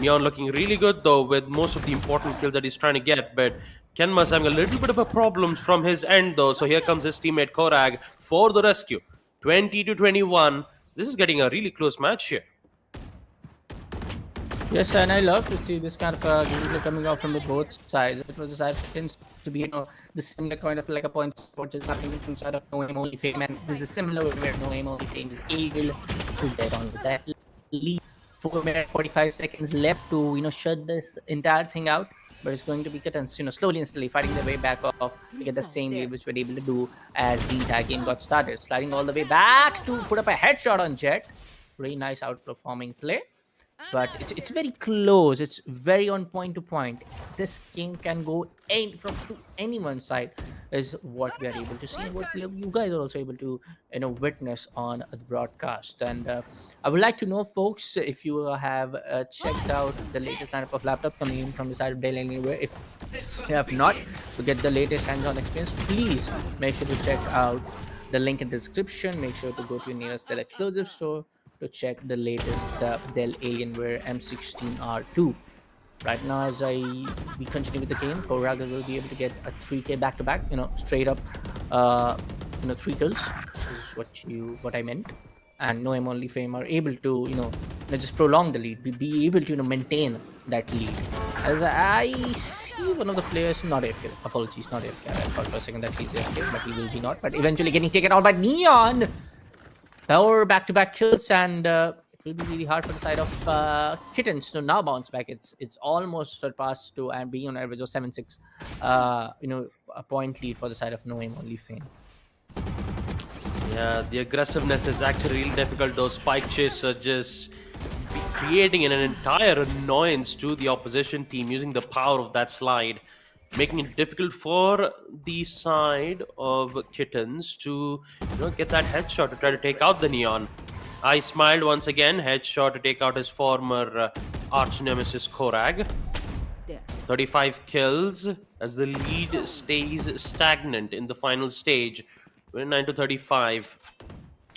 Neon looking really good though with most of the important kills that he's trying to get, but Kenma's having a little bit of a problem from his end though, so here comes his teammate Korag for the rescue. 20 to 21. This is getting a really close match here. Yes, and I love to see this kind of gameplay coming out from the both sides. It was a side to be the similar kind of like a point sport just happening from side of no aim only fame, and this is similar where no aim only fame is able to get on with that lead. 4 minutes 45 seconds left to shut this entire thing out, but it's going to be Kittens slowly and steadily fighting their way back off to get the same lead which we're able to do as the entire game got started, sliding all the way back to put up a headshot on Jet. Very nice outperforming play. But it's very close. It's very on point to point. This game can go from to anyone's side, is what we are able to see, and what you guys are also able to witness on the broadcast. And I would like to know, folks, if you have checked out the latest lineup of laptop coming in from the side of Dell Alienware. If you have not, to get the latest hands-on experience, please make sure to check out the link in the description. Make sure to go to your nearest Dell exclusive store to check the latest Dell Alienware M16R2. Right now, as we continue with the game, Koraga will be able to get a 3K back-to-back, straight up, 3 kills. This is what I meant. And no aim only fame are able to, just prolong the lead, be able to maintain that lead. As I see one of the players, not AFK, apologies, not AFK. I thought for a second that he's AFK, but he will be not. But eventually getting taken out by Neon. Power back-to-back kills, and will be really hard for the side of Kittens to now bounce back. It's almost surpassed to and being on average of 7-6, a point lead for the side of No Aim Only Fame. Yeah, the aggressiveness is actually really difficult. Those spike chases just be creating an entire annoyance to the opposition team using the power of that slide, making it difficult for the side of Kittens to get that headshot to try to take out the Neon. I smiled once again, headshot to take out his former arch nemesis Korag. 35 kills as the lead stays stagnant in the final stage. 29 to 35.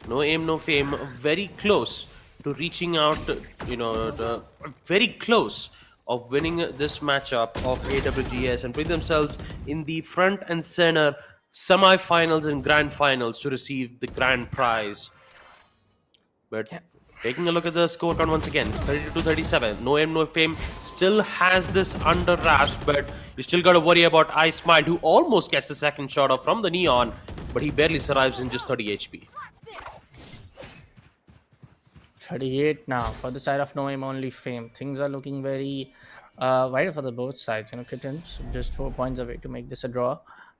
No aim, no fame. Very close to reaching out, very close of winning this matchup of AWGS and putting themselves in the front and center semi-finals and grand finals to receive the grand prize. But taking a look at the scorecard once again, it's 32-37. No aim, no fame still has this under wraps, but you still got to worry about I Smile, who almost gets the second shot off from the Neon, but he barely survives in just 30 HP. 38 now for the side of No Aim Only Fame. Things are looking very wider for the both sides. Kittens just 4 points away to make this a draw.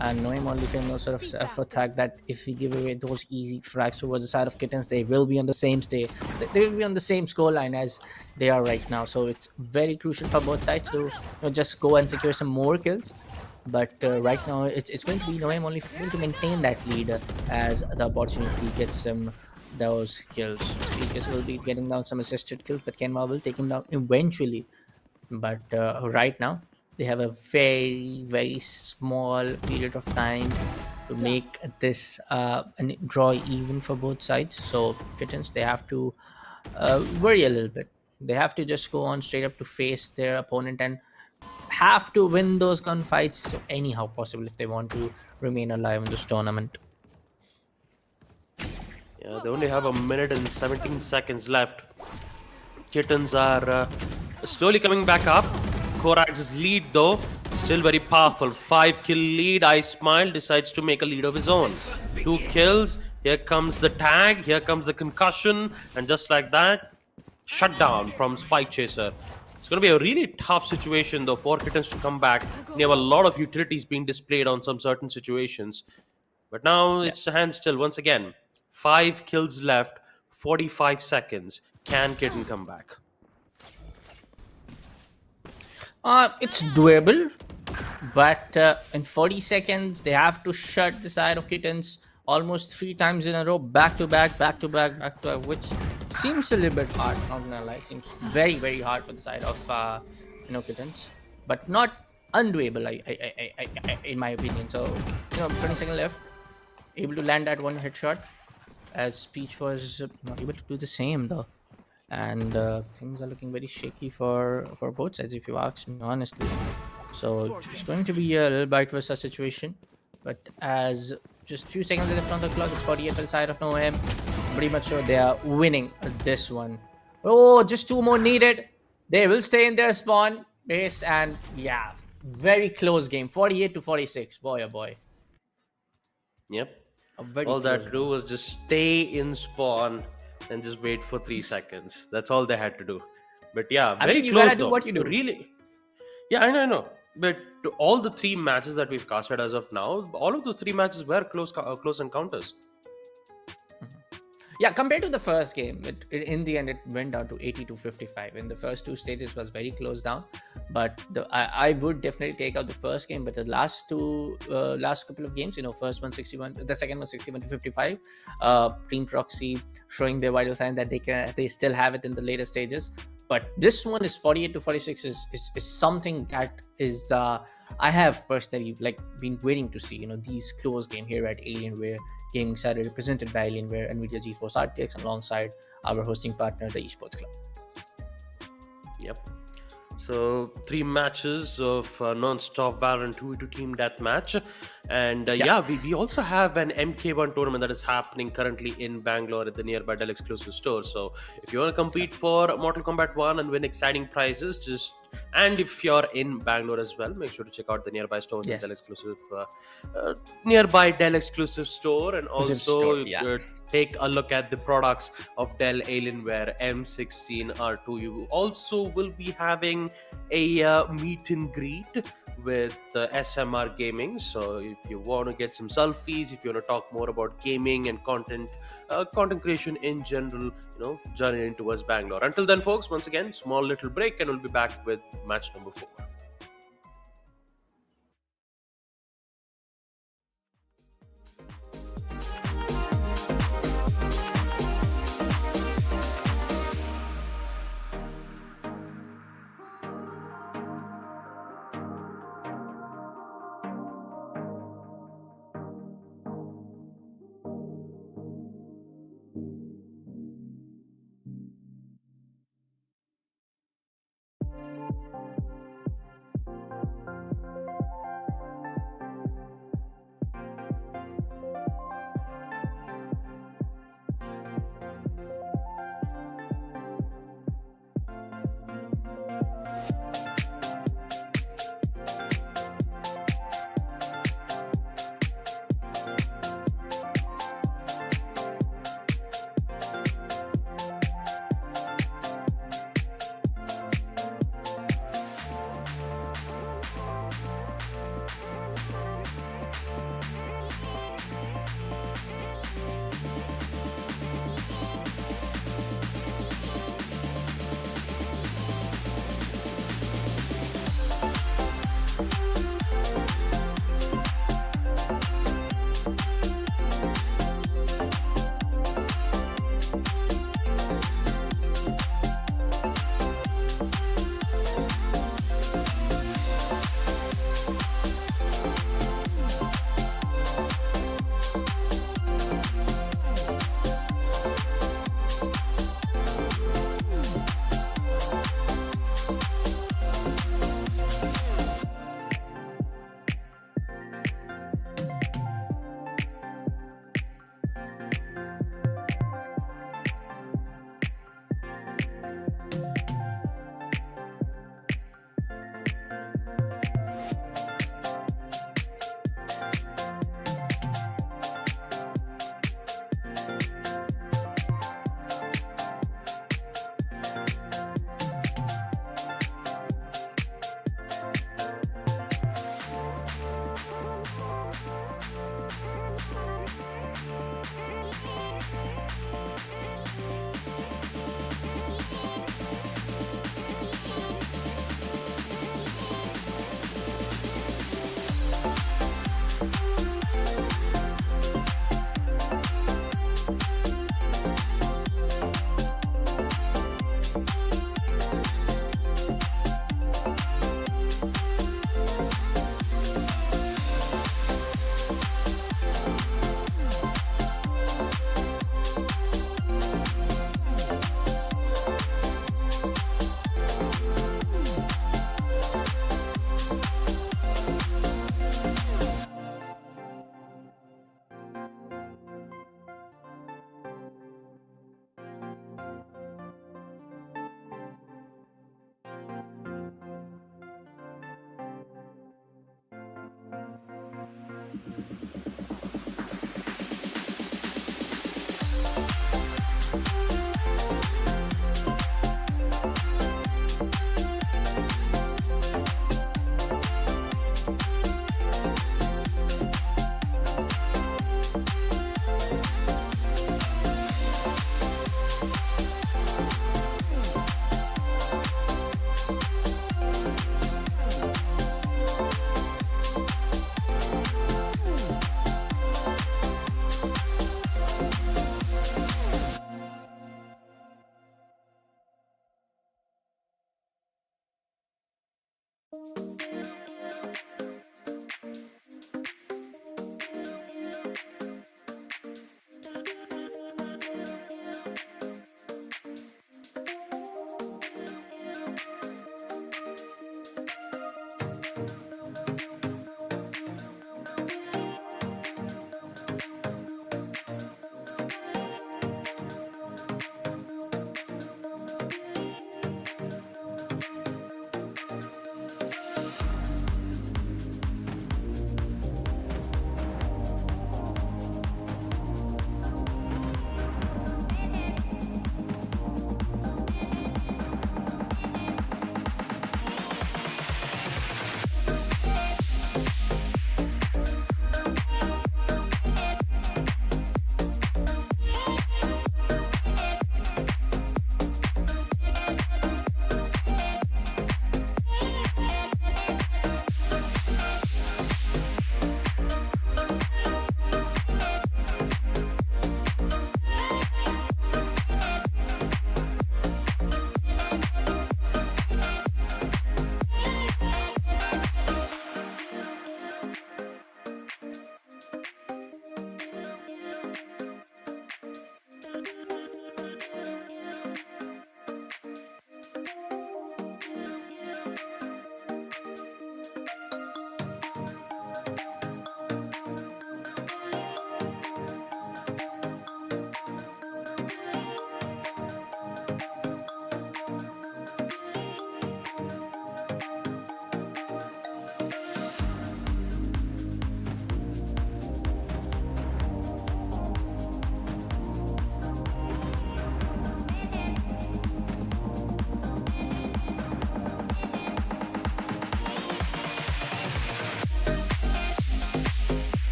And No Aim Only Fame knows sort of self-attack that if we give away those easy frags towards the side of Kittens, they will be on the same stage. They will be on the same scoreline as they are right now. So it's very crucial for both sides to just go and secure some more kills. But right now, it's going to be No Aim Only Fame to maintain that lead as the opportunity gets those kills. Speakers will be getting down some assisted kills, but Kenma will take him down eventually. But right now, they have a very, very small period of time to make this draw even for both sides. So Kittens, they have to worry a little bit. They have to just go on straight up to face their opponent and have to win those gunfights anyhow possible if they want to remain alive in this tournament. Yeah, they only have a minute and 17 seconds left. Kittens are slowly coming back up. Korag's lead, though, still very powerful. 5-kill lead. I Smile decides to make a lead of his own. 2 kills. Here comes the tag. Here comes the concussion. And just like that, shut down from Spike Chaser. It's going to be a really tough situation, though, for Kittens to come back. They have a lot of utilities being displayed on some certain situations. But now it's a handstill once again. 5 kills left. 45 seconds. Can Kitten come back? It's doable, but in 40 seconds they have to shut the side of Kittens almost 3 times in a row, back to back, which seems a little bit hard. Not gonna lie, seems very, very hard for the side of Kittens, but not undoable. I in my opinion. So 20 seconds left, able to land that one headshot, as Peach was not able to do the same though. And things are looking very shaky for both sides, if you ask me honestly. So it's going to be a little bit versa situation, but as just few seconds left on the clock, it's 48 to the side of No Aim. Pretty much sure they are winning this one. Oh, just 2 more needed. They will stay in their spawn base, and yeah, very close game, 48 to 46. Boy oh boy. Yep. All they had to do was just stay in spawn and just wait for 3 seconds. That's all they had to do. But yeah, very you close gotta though. do what you do. Really? Yeah, I know. But to all the 3 matches that we've casted as of now, all of those 3 matches were close encounters. Yeah, compared to the first game, in the end it went down to 80 to 55. In the first 2 stages was very close down, but I would definitely take out the first game. But the last couple of games, first one 61, the second one 61 to 55. Team Proxy showing their vital sign that they still have it in the later stages. But this one is 48 to 46 is something that is I have personally been waiting to see. These close game here at Alienware Gaming Saturdays, represented by Alienware and NVIDIA GeForce RTX alongside our hosting partner, the Esports Club. Yep. So 3 matches of non-stop Valorant 2v2 team deathmatch. And we also have an MK1 tournament that is happening currently in Bangalore at the nearby Dell exclusive store. So if you want to compete for Mortal Kombat 1 and win exciting prizes, and if you're in Bangalore as well, make sure to check out the nearby stores in Dell exclusive, nearby Dell exclusive store, and also take a look at the products of Dell Alienware M16R2. You also will be having a meet and greet with SMR Gaming. So if you want to get some selfies, if you want to talk more about gaming and content creation in general, journey towards Bangalore. Until then, folks, once again, small little break, and we'll be back with match number 4.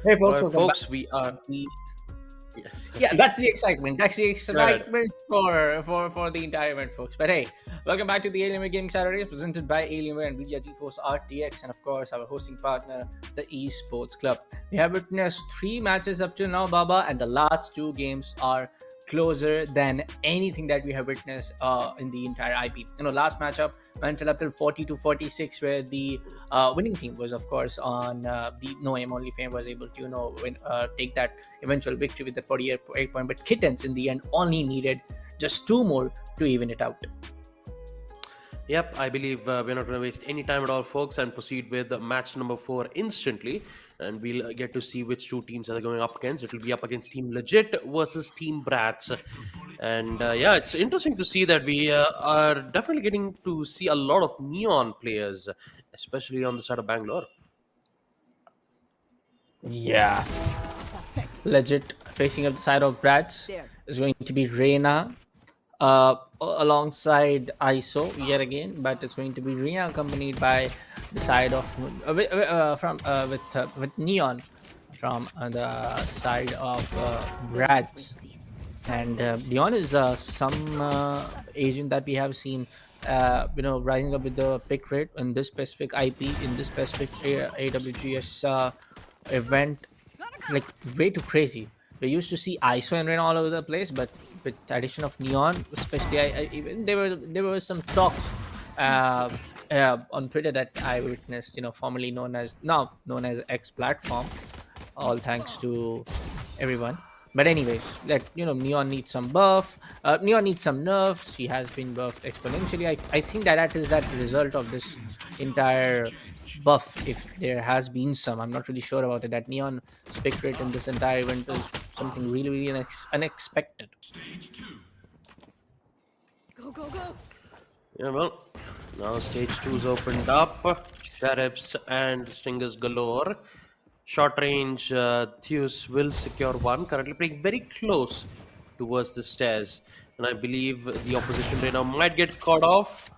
Hey All folks, right, welcome back. folks, we are. Yes. Yeah, that's the excitement. That's the Right. excitement for the entire event, folks. But hey, welcome back to the Alienware Gaming Saturdays, presented by Alienware and Media GeForce RTX, and of course our hosting partner, the Esports Club. We have witnessed 3 matches up till now, Baba, and the last 2 games are closer than anything that we have witnessed in the entire IP. Last matchup went up till 40-46, where the winning team was, of course, on the No Aim Only Fame was able to take that eventual victory with that 48 point. But Kittens in the end only needed just 2 more to even it out. Yep, I believe we're not going to waste any time at all, folks, and proceed with match number 4 instantly. And we'll get to see which 2 teams are going up against. It will be up against Team Legit versus Team Brats. And yeah, it's interesting to see that we are definitely getting to see a lot of Neon players, especially on the side of Bangalore. Yeah, Legit facing up the side of Brats is going to be Reina alongside ISO yet again, but it's going to be Reina accompanied by the side of with Neon from the side of Brats. And Leon is some agent that we have seen, rising up with the pick rate in this specific IP, in this specific AWGS event, like way too crazy. We used to see ISO and Rain all over the place, but with the addition of Neon, especially, even there were some talks on Twitter that I witnessed. Formerly now known as X platform. All thanks to everyone. But anyways, Neon needs some buff. Neon needs some nerf. She has been buffed exponentially. I think that is that result of this entire buff. If there has been some, I'm not really sure about it. That Neon pick rate in this entire event is something really, really unexpected. Go, go, go. Yeah, well, now stage 2's opened up. Sheriffs and Stingers galore. Short range, Theus will secure one, currently playing very close towards the stairs. And I believe the opposition right now might get caught off.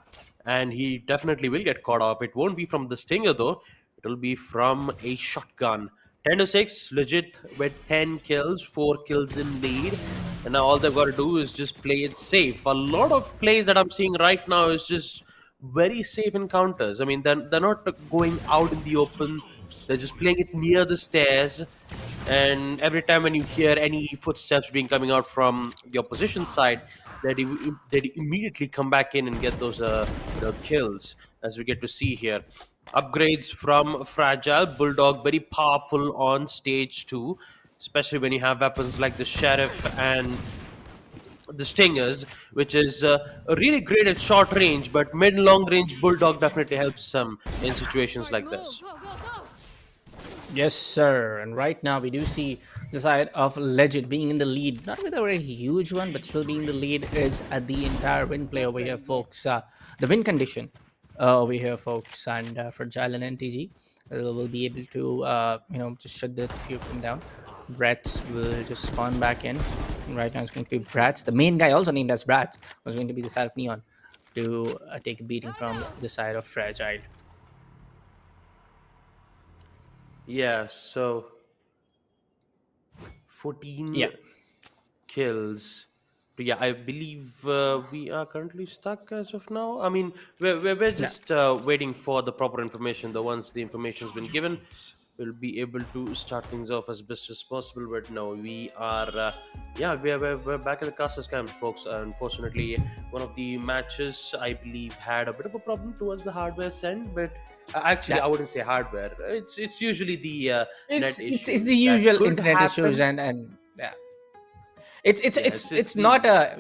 And he definitely will get caught off. It won't be from the Stinger though. It will be from a shotgun. 10-6, Legit with 10 kills, 4 kills in lead. And now all they've got to do is just play it safe. A lot of plays that I'm seeing right now is just very safe encounters. I mean, they're not going out in the open. They're just playing it near the stairs. And every time when you hear any footsteps being coming out from the opposition side, they'd immediately come back in and get those kills, as we get to see here. Upgrades from Fragile. Bulldog, very powerful on stage 2, especially when you have weapons like the Sheriff and the Stingers, which is really great at short range, but mid and long range, Bulldog definitely helps them in situations like this. Go, go, go. Yes, sir. And right now we do see the side of Legit being in the lead, not with a very huge one, but still being the lead is at the entire win play over here, folks. The win condition over here, folks, and Fragile and NTG will be able to, just shut the few of them down. Brats will just spawn back in. And right now it's going to be Brats. The main guy, also named as Brats, was going to be the side of Neon to take a beating from the side of Fragile. Yeah, so 14 kills. But yeah, I believe we are currently stuck as of now. I mean, we're just waiting for the proper information. The once the information's been given, we'll be able to start things off as best as possible. But no, we are, we're back at the casters camp, folks. Unfortunately, one of the matches, I believe, had a bit of a problem towards the hardware send, but actually, I wouldn't say hardware. It's usually the net issue. It's the that usual could internet happen. issues and yeah. It's not a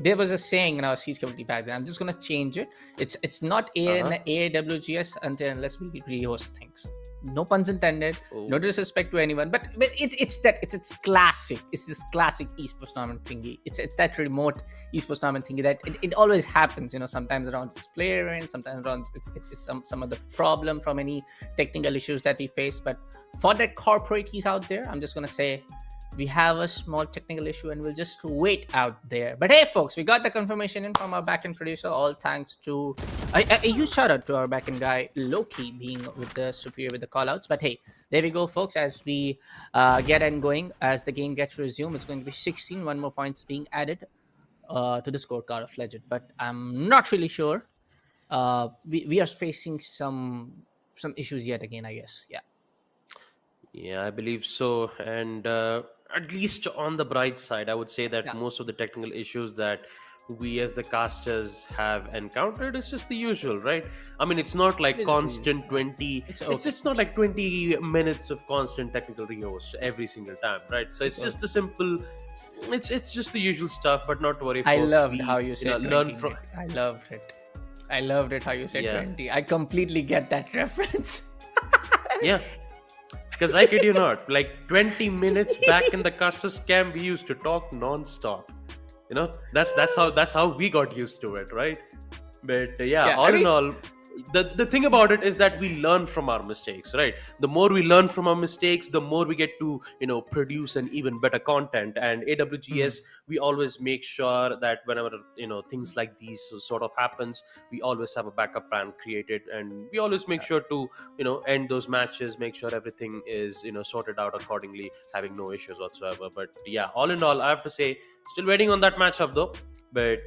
there was a saying in our C's community back then. I'm just gonna change it. It's not AWGS unless we rehost things. No puns intended. Oh. No disrespect to anyone, but it's classic. It's this classic esports tournament thingy. It's that remote esports tournament thingy that it always happens. Sometimes around this player and sometimes around it's some of the problem from any technical issues that we face. But for the corporates out there, I'm just gonna say, we have a small technical issue and we'll just wait out there. But hey, folks, we got the confirmation in from our backend producer. All thanks to a huge shout out to our backend guy Loki being with the superior with the callouts. But hey, there we go, folks. As we get and going, as the game gets resumed, it's going to be 16. One more points being added to the scorecard of Legend. But I'm not really sure. We are facing some issues yet again, I guess. Yeah. Yeah, I believe so. And at least on the bright side, I would say that Yeah. most of the technical issues that we as the casters have encountered is just the usual, right? I mean, it's not like It is constant 20, It's it's okay. it's not like 20 minutes of constant technical rehost every single time, right? So it's It's just okay. the simple, it's just the usual stuff, but not to worry, I folks. loved We how you said 20, learn from. mate. I loved it. I loved it how you said Yeah. 20. I completely get that reference. Yeah. Because I kid you not, like 20 minutes back in the Custard scam, we used to talk non-stop. You know, that's how we got used to it, right? But yeah, Yeah, all in all, the thing about it is that we learn from our mistakes, right? The more we learn from our mistakes, the more we get to produce an even better content. And Mhm. AWGS, we always make sure that whenever things like these sort of happens, we always have a backup plan created, and we always make sure to end those matches, make sure everything is sorted out accordingly, having no issues whatsoever. But yeah, all in all, I have to say, still waiting on that matchup though. But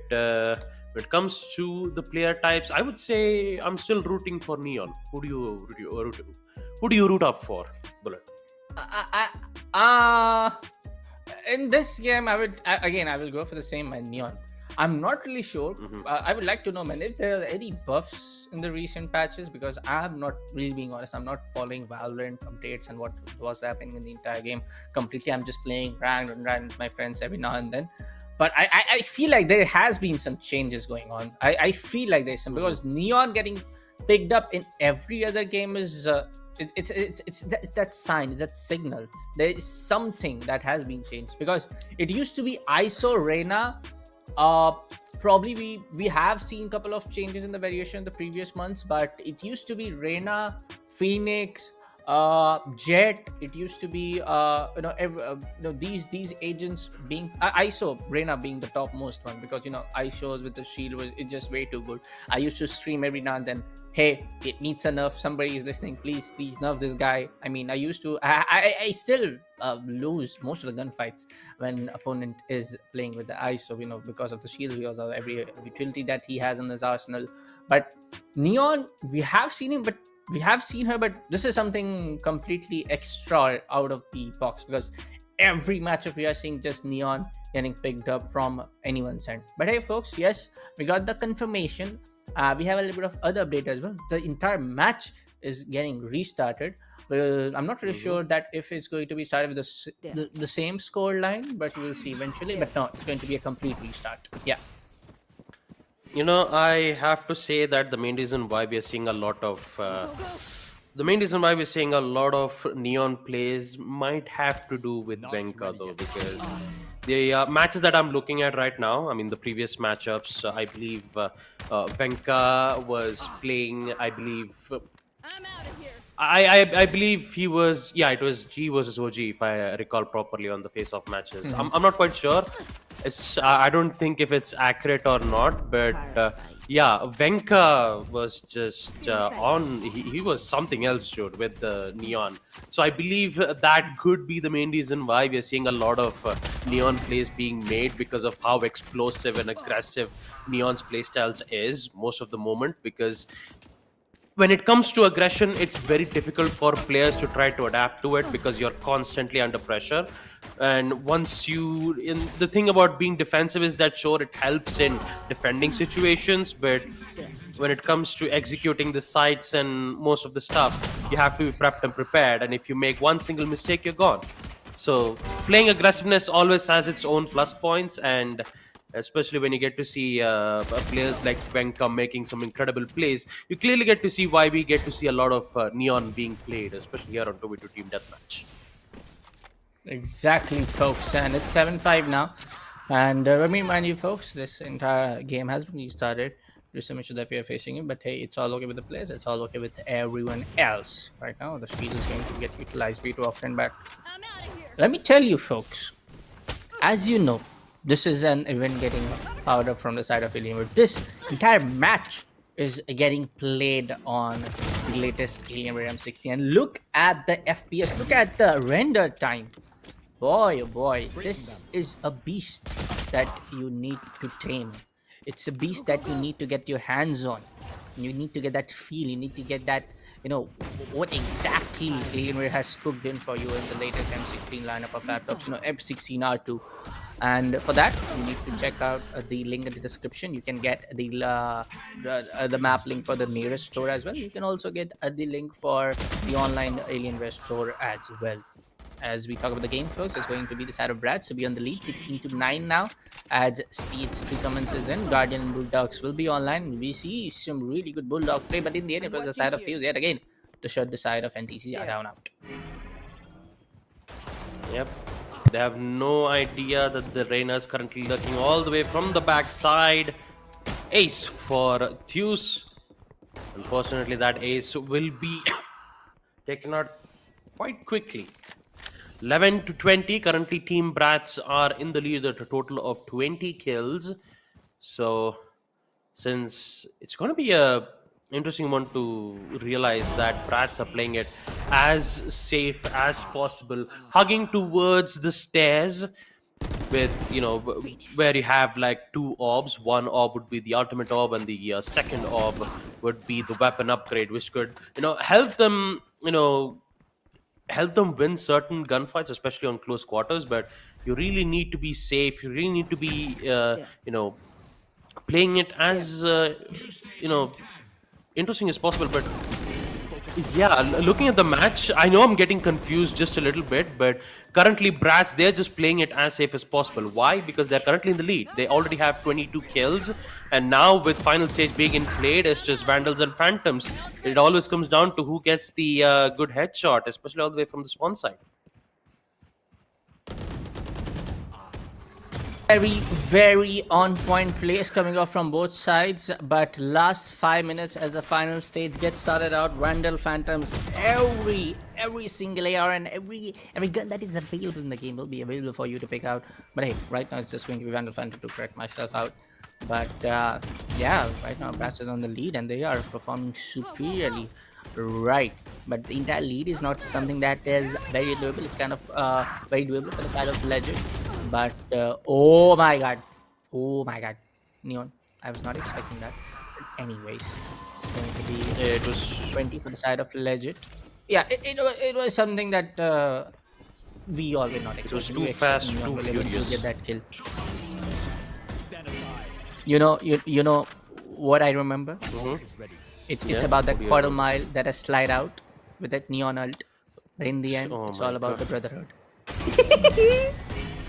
when it comes to the player types, I would say I'm still rooting for Neon. Who do you root up for, Bullet? I, I, in this game, I will go for the same Neon. I'm not really sure. Hmm. I would like to know, man, if there are any buffs in the recent patches, because I'm not really being honest. I'm not following Valorant updates and what was happening in the entire game completely. I'm just playing ranked and ranked with my friends every now and then. But I feel like there has been some changes going on. I feel like there's some, Hmm. because Neon getting picked up in every other game is it's that sign, it's that signal. There is something that has been changed, because it used to be ISO Reyna. uh Probably we have seen a couple of changes in the variation in the previous months, but it used to be Reyna, Phoenix, Jet. It used to be these agents being ISO Reyna being the topmost one, because ISOs with the shield was it's just way too good. I used to stream every now and then, hey, it needs a nerf, somebody is listening, please nerf this guy. I mean, I used to I still lose most of the gunfights when opponent is playing with the ISO, because of the shield, because of every utility that he has in his arsenal. But Neon, we have seen her, but this is something completely extra out of the box, because every matchup we are seeing just Neon getting picked up from anyone's end. But hey, folks, yes, we got the confirmation. We have a little bit of other update as well. The entire match is getting restarted. Well, I'm not really Hmm. sure that if it's going to be started with the same score line, but we'll see eventually. But no, it's going to be a complete restart. Yeah. I have to say that the main reason why we are seeing a lot of the main reason why we're seeing a lot of Neon plays might have to do with Venka though, because the matches that I'm looking at right now, I mean the previous matchups, I believe Venka was playing, I believe. I believe he was, yeah, it was G versus OG if I recall properly on the face-off matches. Mhm. I'm not quite sure. It's I don't think if it's accurate or not, but yeah, Venka was just on. He was something else, dude, with the Neon. So I believe that could be the main reason why we are seeing a lot of Neon plays being made, because of how explosive and aggressive Neon's playstyles is most of the moment. Because when it comes to aggression, it's very difficult for players to try to adapt to it, because you're constantly under pressure. And once you in the thing about being defensive is that sure, it helps in defending situations, but when it comes to executing the sites and most of the stuff, you have to be prepped and prepared, and if you make one single mistake, you're gone. So playing aggressiveness always has its own plus points, and especially when you get to see players like Venka making some incredible plays, you clearly get to see why we get to see a lot of Neon being played, especially here on 2v2 Team Deathmatch. Exactly, folks, and it's 7-5 now. And let me remind you, folks, this entire game has been restarted. There's some issue that we are facing it, but hey, it's all okay with the players. It's all okay with everyone else. Right now, the shield is going to get utilized way too often, but Let me tell you, folks, as you know, this is an event getting powered up from the side of Alienware. This entire match is getting played on the latest Alienware M60. And look at the FPS, look at the render time. Boy, oh boy, this is a beast that you need to tame. It's a beast that you need to get your hands on. You need to get that feel. You need to get that, what exactly Alienware has cooked in for you in the latest M16 lineup of laptops, F16R2. And for that, you need to check out the link in the description. You can get the map link for the nearest store as well. You can also get the link for the online Alienware store as well. As we talk about the game, folks, it's going to be the side of Brad to be on the lead, 16-9 now. As Steeds 3 commences in, Guardian and Bulldogs will be online. We see some really good Bulldog play, but in the end, it was the side of Thieves yet again to shut the side of NTC down out. Yep. They have no idea that the Reina is currently lurking all the way from the backside. Ace for Theus. Unfortunately, that ace will be taken out quite quickly. 11-20. Currently, Team Brats are in the lead at a total of 20 kills. So, since it's going to be a interesting one to realize that Brats are playing it as safe as possible, hugging towards the stairs with, where you have like 2 orbs. One orb would be the ultimate orb, and the second orb would be the weapon upgrade, which could, help them, help them win certain gunfights, especially on close quarters. But you really need to be safe. You really need to be, playing it as, interesting as possible. But yeah, looking at the match, I know I'm getting confused just a little bit, but currently Brats, they're just playing it as safe as possible. Why? Because they're currently in the lead. They already have 22 kills, and now with final stage being played, it's just Vandals and Phantoms. It always comes down to who gets the good headshot, especially all the way from the spawn side. Very, very on point plays coming off from both sides, but last 5 minutes as the final stage gets started out, Vandal, Phantoms, every single AR and every gun that is available in the game will be available for you to pick out. But hey, right now it's just going to be Vandal, Phantom to correct myself out. But yeah, right now Brats is on the lead and they are performing superiorly. Right, but the entire lead is not something that is very doable. It's kind of very doable for the side of Legend. But oh my god, Neon, I was not expecting that. But anyways, it's going to be It was 20 for the side of Legend. Yeah, it was something that we all were not expecting. It was too fast, too furious. Get that kill. You know what I remember? It's about that quarter mile that has slide out with that Neon ult. But in the end, it's all about the brotherhood.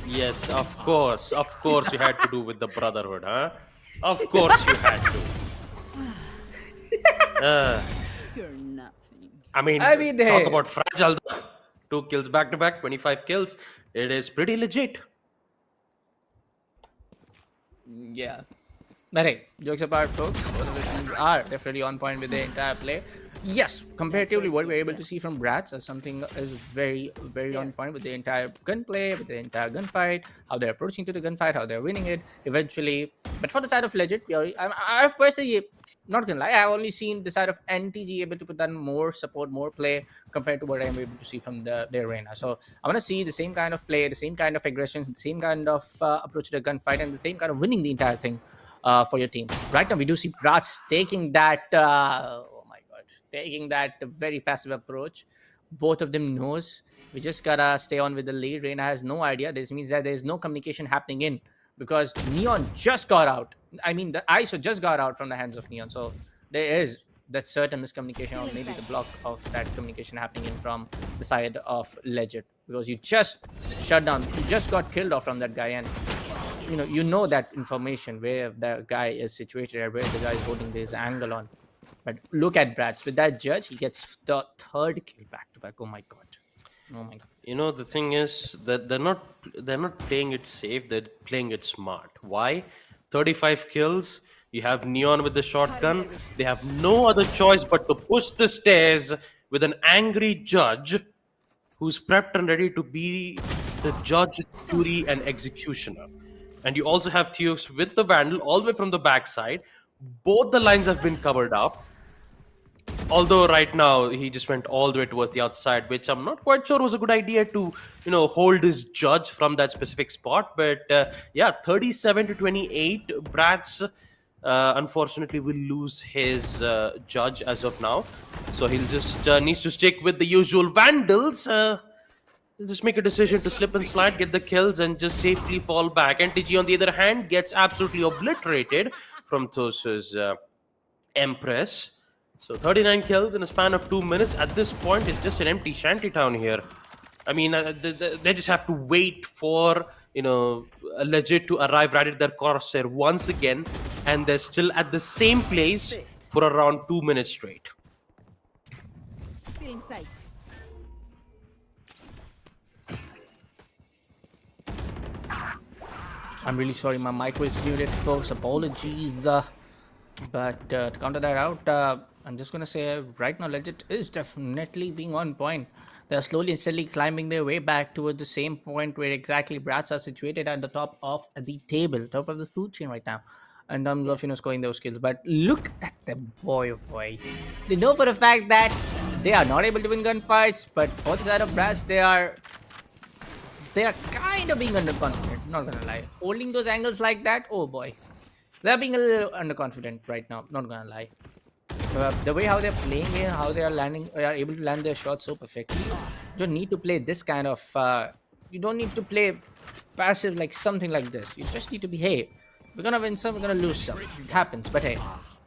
Yes, of course you had to do with the brotherhood, huh? Of course you had to. You're nothing. I mean, hey. talk about fragile. 2 kills back to back, 25 kills. It is pretty legit. Yeah. But hey, jokes apart, folks, both of the teams are definitely on point with their entire play. Yes, comparatively, what we're able to see from Brats is something is very, very on point with the entire gunplay, with the entire gunfight, how they're approaching to the gunfight, how they're winning it eventually. But for the side of Legend, I've personally, not gonna lie, I've only seen the side of NTG able to put on more support, more play compared to what I'm able to see from their arena. So I want to see the same kind of play, the same kind of aggressions, the same kind of approach to the gunfight, and the same kind of winning the entire thing for your team. Right now, we do see Brats taking that. Taking that very passive approach. Both of them knows we just gotta stay on with the lead. Reina has no idea. This means that there's no communication happening in because Neon just got out. I mean, the ISO just got out from the hands of Neon. So there is that certain miscommunication or maybe the block of that communication happening in from the side of Legend because you just shut down. You just got killed off from that guy and you know that information where the guy is situated or where the guy is holding this angle on. But look at Brats. With that judge, he gets the 3rd kill back to back. Oh my god. The thing is that they're not playing it safe, they're playing it smart. Why? 35 kills, you have Neon with the shotgun, they have no other choice but to push the stairs with an angry judge who's prepped and ready to be the judge, jury, and executioner. And you also have Theos with the Vandal all the way from the backside. Both the lines have been covered up. Although right now he just went all the way towards the outside, which I'm not quite sure was a good idea to, hold his judge from that specific spot. But yeah, 37 to 28, Bratz unfortunately will lose his judge as of now. So he'll just needs to stick with the usual Vandals. He'll just make a decision to slip and slide, get the kills, and just safely fall back. And TG, on the other hand, gets absolutely obliterated from Thos's Empress. So 39 kills in a span of 2 minutes. At this point, it's just an empty shantytown here. I mean, they just have to wait for, a legit to arrive right at their Corsair once again. And they're still at the same place for around 2 minutes straight. Still in sight. I'm really sorry, my mic was muted, folks. Apologies. But to counter that out, I'm just gonna say right now, Legit is definitely being on point. They're slowly and steadily climbing their way back towards the same point where exactly Brats are situated at the top of the table, top of the food chain right now, in terms of scoring those kills. But look at them, boy. They know for a fact that they are not able to win gunfights, but for the side of Brats, they are kind of being underconfident, not gonna lie. Holding those angles like that, oh boy. They're being a little underconfident right now, not gonna lie. The way how they're playing here, how they are able to land their shots so perfectly. You don't need to play this kind of, you don't need to play passive like something like this. You just need to be, hey, we're gonna win some, we're gonna lose some. It happens, but hey,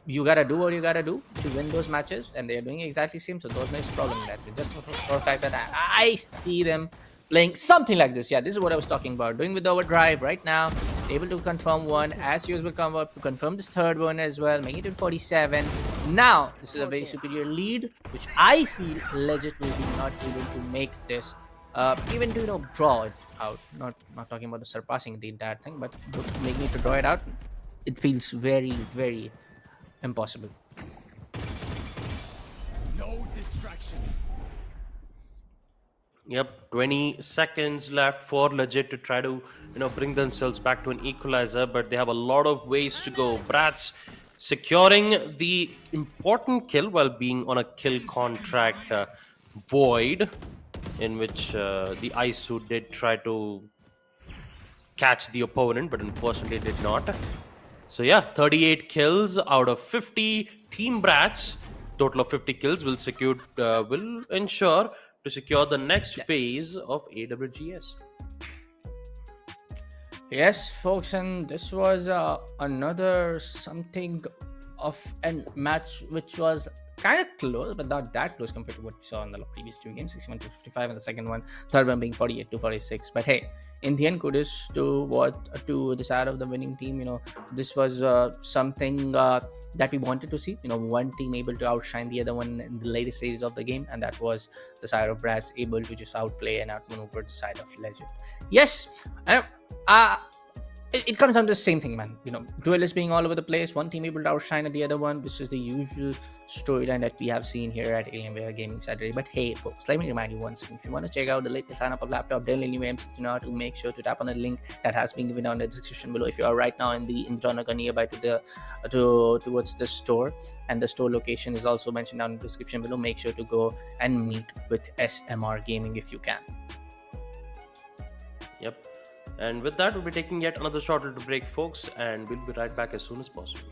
you gotta do what you gotta do to win those matches, and they're doing exactly the same, so there's no problem in that. Just for the fact that I see them playing something like this. Yeah, this is what I was talking about. Doing with the overdrive right now. Able to confirm one. As will come up to confirm this third one as well. Making it 47. Now, this is a very superior lead, which I feel Legit will be not able to make this. Even to draw it out. Not talking about the surpassing the entire thing, but making it to draw it out, it feels very, very impossible. No distraction. Yep, 20 seconds left for Legit to try to, bring themselves back to an equalizer, but they have a lot of ways to go. Bratz securing the important kill while being on a kill contract void, in which the ISU did try to catch the opponent, but unfortunately did not. So yeah, 38 kills out of 50. Team Bratz, total of 50 kills will ensure to secure the next phase of AWGS. Yes, folks, and this was another something of a match which was kind of close, but not that close compared to what we saw in the previous two games, 61 to 55, and the second one, third one being 48 to 46. But hey, in the end, kudos to the side of the winning team. This was something that we wanted to see. One team able to outshine the other one in the later stages of the game, and that was the side of Bratz able to just outplay and outmaneuver the side of Legend. Yes, it comes down to the same thing, man. Duelists being all over the place, one team able to outshine the other one. This is the usual storyline that we have seen here at Alienware Gaming Saturday. But hey, folks, let me remind you once again, if you want to check out the latest lineup of laptop Dell Alienware M69, to make sure to tap on the link that has been given down in the description below. If you are right now in the Indranagar nearby towards the store, and the store location is also mentioned down in the description below, make sure to go and meet with SMR Gaming if you can. Yep. And with that, we'll be taking yet another short little break, folks, and we'll be right back as soon as possible.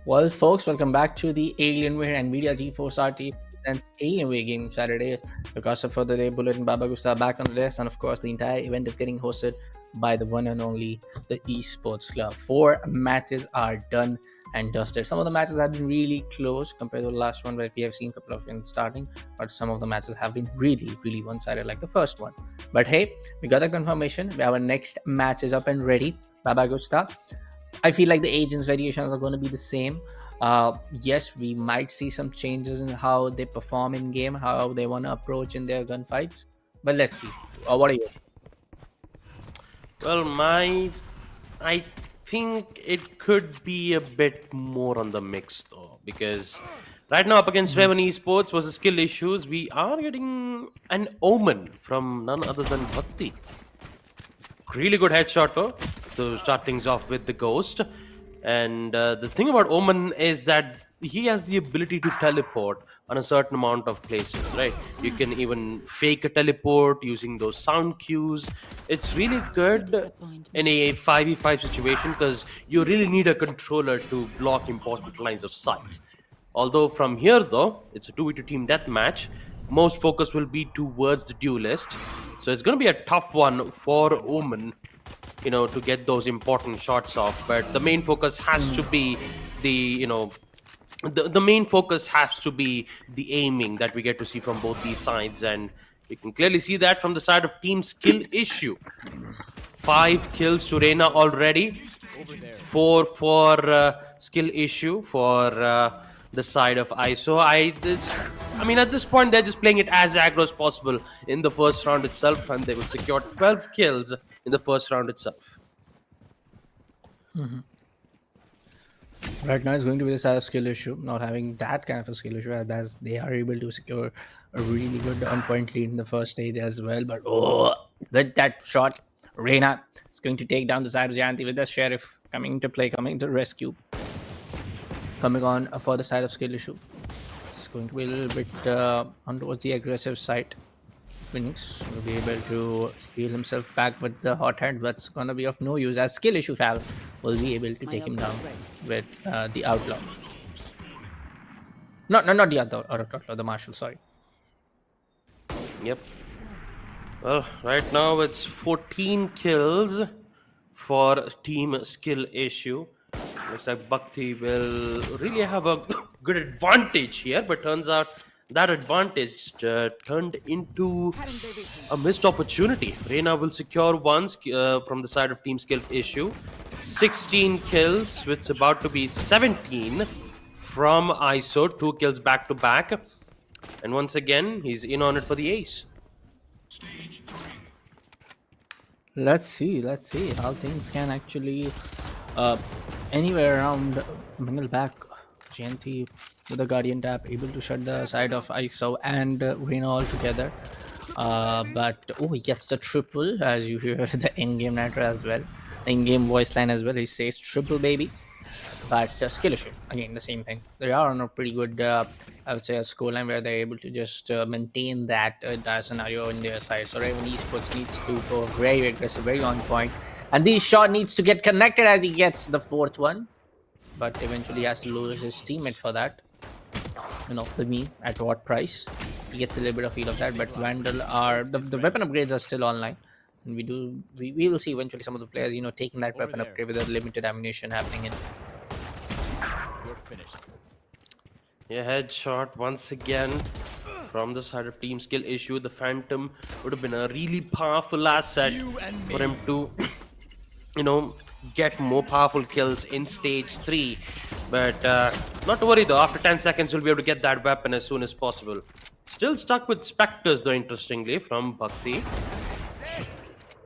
Well, folks, welcome back to the Alienware and Media G4 RT presents Alienware Gaming Saturdays. Because of further day, Bullet and Baba Gusta back on the desk, and of course, the entire event is getting hosted by the one and only the Esports Club. 4 matches are done and dusted. Some of the matches have been really close compared to the last one, where we have seen a couple of things starting, but some of the matches have been really one-sided, like the first one. But hey, we got a confirmation. Our next match is up and ready. Baba Gusta. I feel like the agents variations are going to be the same. Yes, we might see some changes in how they perform in game, how they want to approach in their gunfights. But let's see. What are you? Well, I think it could be a bit more on the mix though, because right now up against Raven Esports versus skill issues, we are getting an omen from none other than Bhakti. Really good headshot though, to start things off with the Ghost. And the thing about Omen is that he has the ability to teleport on a certain amount of places, right? You can even fake a teleport using those sound cues. It's really good in a 5v5 situation because you really need a controller to block important lines of sight. Although from here though, it's a 2v2 team deathmatch, most focus will be towards the duelist. So it's going to be a tough one for Omen, to get those important shots off. But the main focus has to be the main focus has to be the aiming that we get to see from both these sides. And we can clearly see that from the side of Team Skill Issue. 5 kills to Reina already. 4 for Skill Issue for the side of ISO. At this point, they're just playing it as aggro as possible in the first round itself, and they will secure 12 kills in the first round itself. Right now, it's going to be the side of skill issue, not having that kind of a skill issue, as they are able to secure a really good on-point lead in the first stage as well. But with that shot, Reina is going to take down the side of Janti with the Sheriff coming to play, coming to rescue. Coming on for the side of skill issue. It's going to be a little bit on towards the aggressive side. Phoenix will be able to heal himself back with the hot hand, but it's going to be of no use as skill issue Fal will be able to take him down with the outlaw. Not the outlaw, the marshal, sorry. Yep. Well, right now it's 14 kills for Team Skill Issue. Looks like Bhakti will really have a good advantage here, but turns out that advantage turned into a missed opportunity. Reina will secure one from the side of Team Skill Issue. 16 kills, which is about to be 17 from ISO. 2 kills back to back. And once again, he's in on it for the ace. Let's see how things can actually anywhere around mingle back. GNT with the Guardian tap able to shut the side of ISO and Reina all together. But he gets the triple, as you hear the in-game natter as well, in-game voice line as well. He says triple baby. But skill issue, again the same thing. They are on a pretty good I would say a scoreline where they're able to just maintain that scenario in their side. So Raven Esports needs to go very aggressive, very on point, and this shot needs to get connected as he gets the 4th one, but eventually has to lose his teammate for that. The meme at what price. He gets a little bit of feel of that, but Vandal are the weapon upgrades are still online, and we will see eventually some of the players taking that weapon upgrade with a limited ammunition happening in. You're finished. Yeah, headshot once again from the side of Team Skill Issue. The Phantom would have been a really powerful asset for him to get more powerful kills in stage 3. But not to worry though, after 10 seconds you'll be able to get that weapon as soon as possible. Still stuck with Spectres though, interestingly, from Bhakti.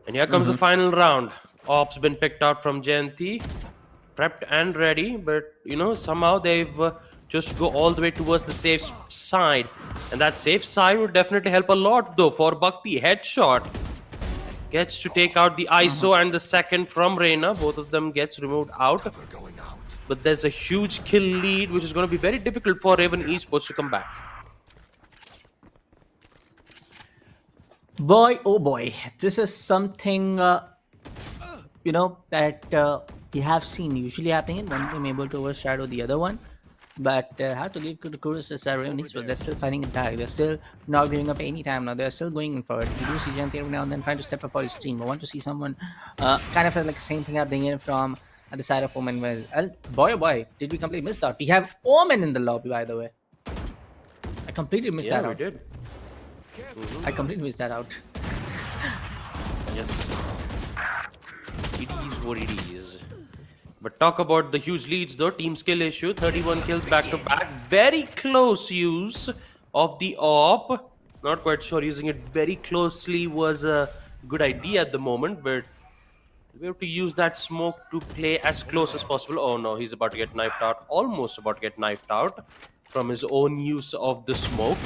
And here comes the final round. Ops been picked out from Jayanti, prepped and ready, but somehow they've just go all the way towards the safe side. And that safe side would definitely help a lot though for Bhakti. Headshot gets to take out the ISO and the second from Reina. Both of them gets removed out. But there's a huge kill lead, which is going to be very difficult for Raven Esports to come back. Boy, oh boy, this is something that we have seen usually happening in one team able to overshadow the other one. But have to give kudos to Saroni's, but they're still fighting it back. They're still not giving up any time now. They're still going in for it. You do see Janti every now and then trying to step up for his team. I want to see someone kind of like the same thing happening in from at the side of Omen. And boy, oh boy, did we completely miss out. We have Omen in the lobby, by the way. I completely missed that Yeah, we out. did. I completely missed that out. Yes. It is what it is. But talk about the huge leads though. Team skill issue. 31 kills back to back. Very close use of the AWP. Not quite sure using it very closely was a good idea at the moment, but we have to use that smoke to play as close as possible. Oh no, he's about to get knifed out. Almost about to get knifed out from his own use of the smoke.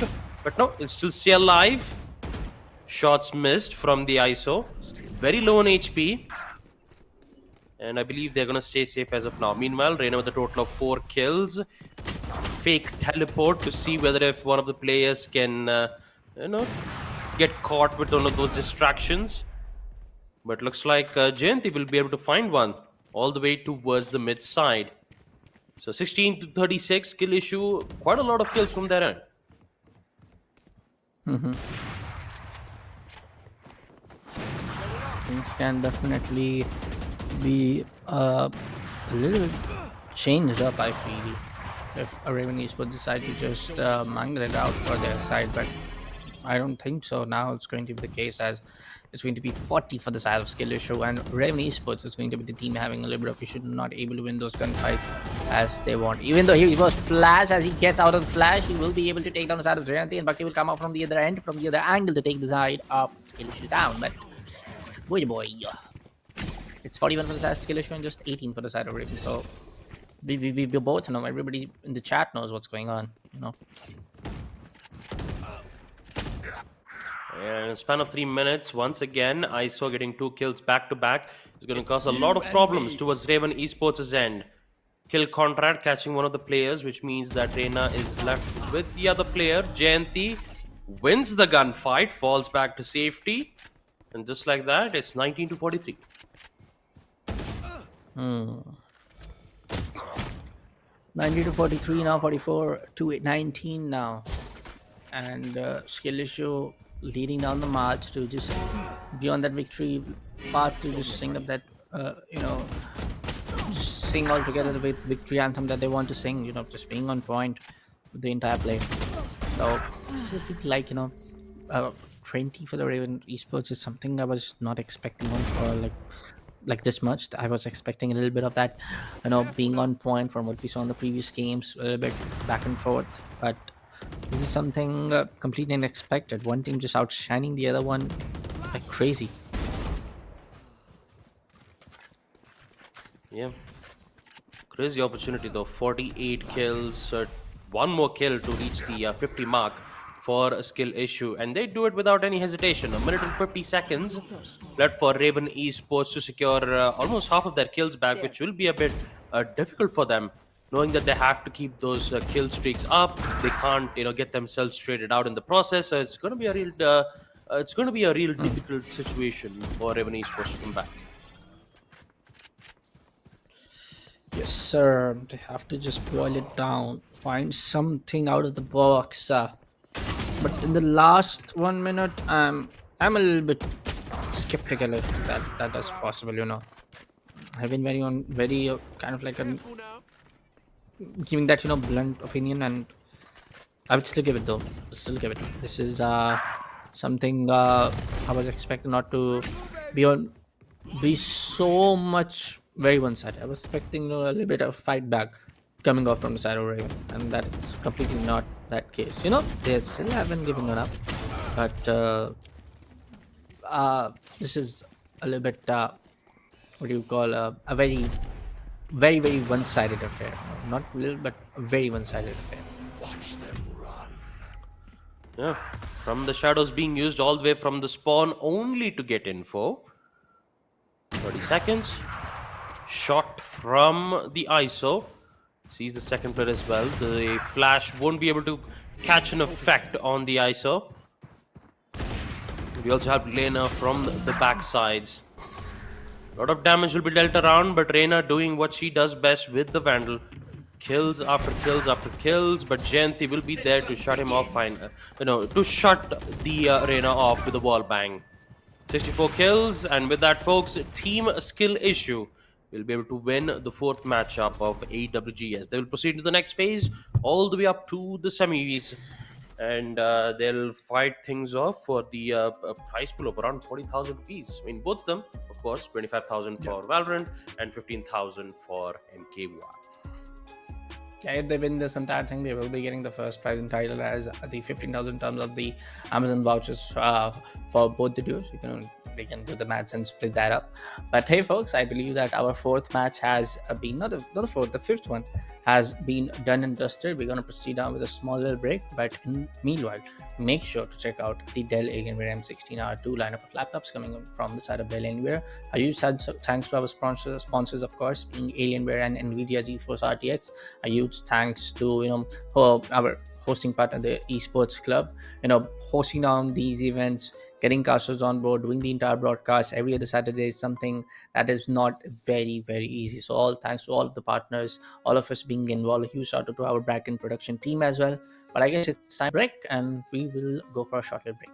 But no, he'll still stay alive. Shots missed from the ISO. Very low on HP. And I believe they're going to stay safe as of now. Meanwhile, Reina with a total of 4 kills. Fake teleport to see whether if one of the players can, get caught with one of those distractions. But looks like Jayanti will be able to find one all the way towards the mid side. So 16 to 36 kill issue. Quite a lot of kills from their end. Things can definitely be a little changed up, I feel, if a Raven Esports decide to just mangle it out for their side, but I don't think so. Now it's going to be the case, as it's going to be 40 for the side of skill issue, and Raven Esports is going to be the team having a little bit of issue, not able to win those gunfights as they want. Even though he was flash, as he gets out of the flash, he will be able to take down the side of Jayanti, and Bucky will come out from the other end, from the other angle, to take the side of skill issue down. But boy, it's 41 for the side of skill issue and just 18 for the side of Raven. So we both know, everybody in the chat knows what's going on, And in a span of 3 minutes, once again, ISO getting 2 kills back to back is going to cause a lot of problems towards Raven Esports' end. Kill contract catching one of the players, which means that Reina is left with the other player. Jayanti wins the gunfight, falls back to safety, and just like that, it's 19 to 43. 90 to 43 now, 44 to 19 now, and skill issue leading down the march to just be on that victory path, to just sing up that just sing all together the victory anthem that they want to sing, just being on point with the entire play. So I still feel like 20 for the Raven Esports is something I was not expecting on for like this much. I was expecting a little bit of that, being on point from what we saw in the previous games, a little bit back and forth. But this is something completely unexpected. One team just outshining the other one like crazy. Yeah. Crazy opportunity though. 48 kills, one more kill to reach the 50 mark for a skill issue, and they do it without any hesitation. A minute and 50 seconds left for Raven Esports to secure almost half of their kills back, which will be a bit difficult for them, knowing that they have to keep those kill streaks up. They can't, get themselves traded out in the process. So it's going to be a real, difficult situation for Raven Esports to come back. Yes, sir. They have to just boil it down, find something out of the box. But in the last 1 minute, I'm a little bit skeptical if that is possible. I've been very kind of like giving that blunt opinion, and I would still give it though. This is something I was expecting not to be so much very one-sided. I was expecting a little bit of fight back coming off from the side of Raven, and that is completely not that case. They still haven't given it up, but this is a little bit what do you call a very, very, very one-sided affair. Not little, but a very one-sided affair. Yeah, from the shadows being used all the way from the spawn only to get info. 30 seconds. Shot from the ISO. Sees the second player as well. The flash won't be able to catch an effect on the ISO. We also have Lena from the back sides. A lot of damage will be dealt around, but Reina doing what she does best with the Vandal. Kills after kills after kills, but Jayanti will be there to shut him off. To shut the Reina off with a wall bang. 64 kills, and with that, folks, team skill issue will be able to win the fourth matchup of AWGS. They will proceed to the next phase, all the way up to the semis, and they'll fight things off for the prize pool of around 40,000 rupees. I mean, both of them, of course, 25,000 for Valorant and 15,000 for MK1. Yeah, if they win this entire thing, they will be getting the first prize and title as the 15,000 terms of the Amazon vouchers for both the duos. They can do the maths and split that up. But hey, folks, I believe that our fourth match has been the fifth one has been done and dusted. We're going to proceed on with a small little break. But meanwhile, make sure to check out the Dell Alienware M16R2 lineup of laptops coming from the side of Dell Alienware. A huge thanks to our sponsors, of course, being Alienware and Nvidia GeForce RTX. A huge thanks to our hosting partner, the esports club, hosting down these events, getting casters on board, doing the entire broadcast every other Saturday is something that is not very, very easy. So all thanks to all of the partners, all of us being involved. A huge shout out to our backend production team as well. But I guess it's time to break, and we will go for a short little break.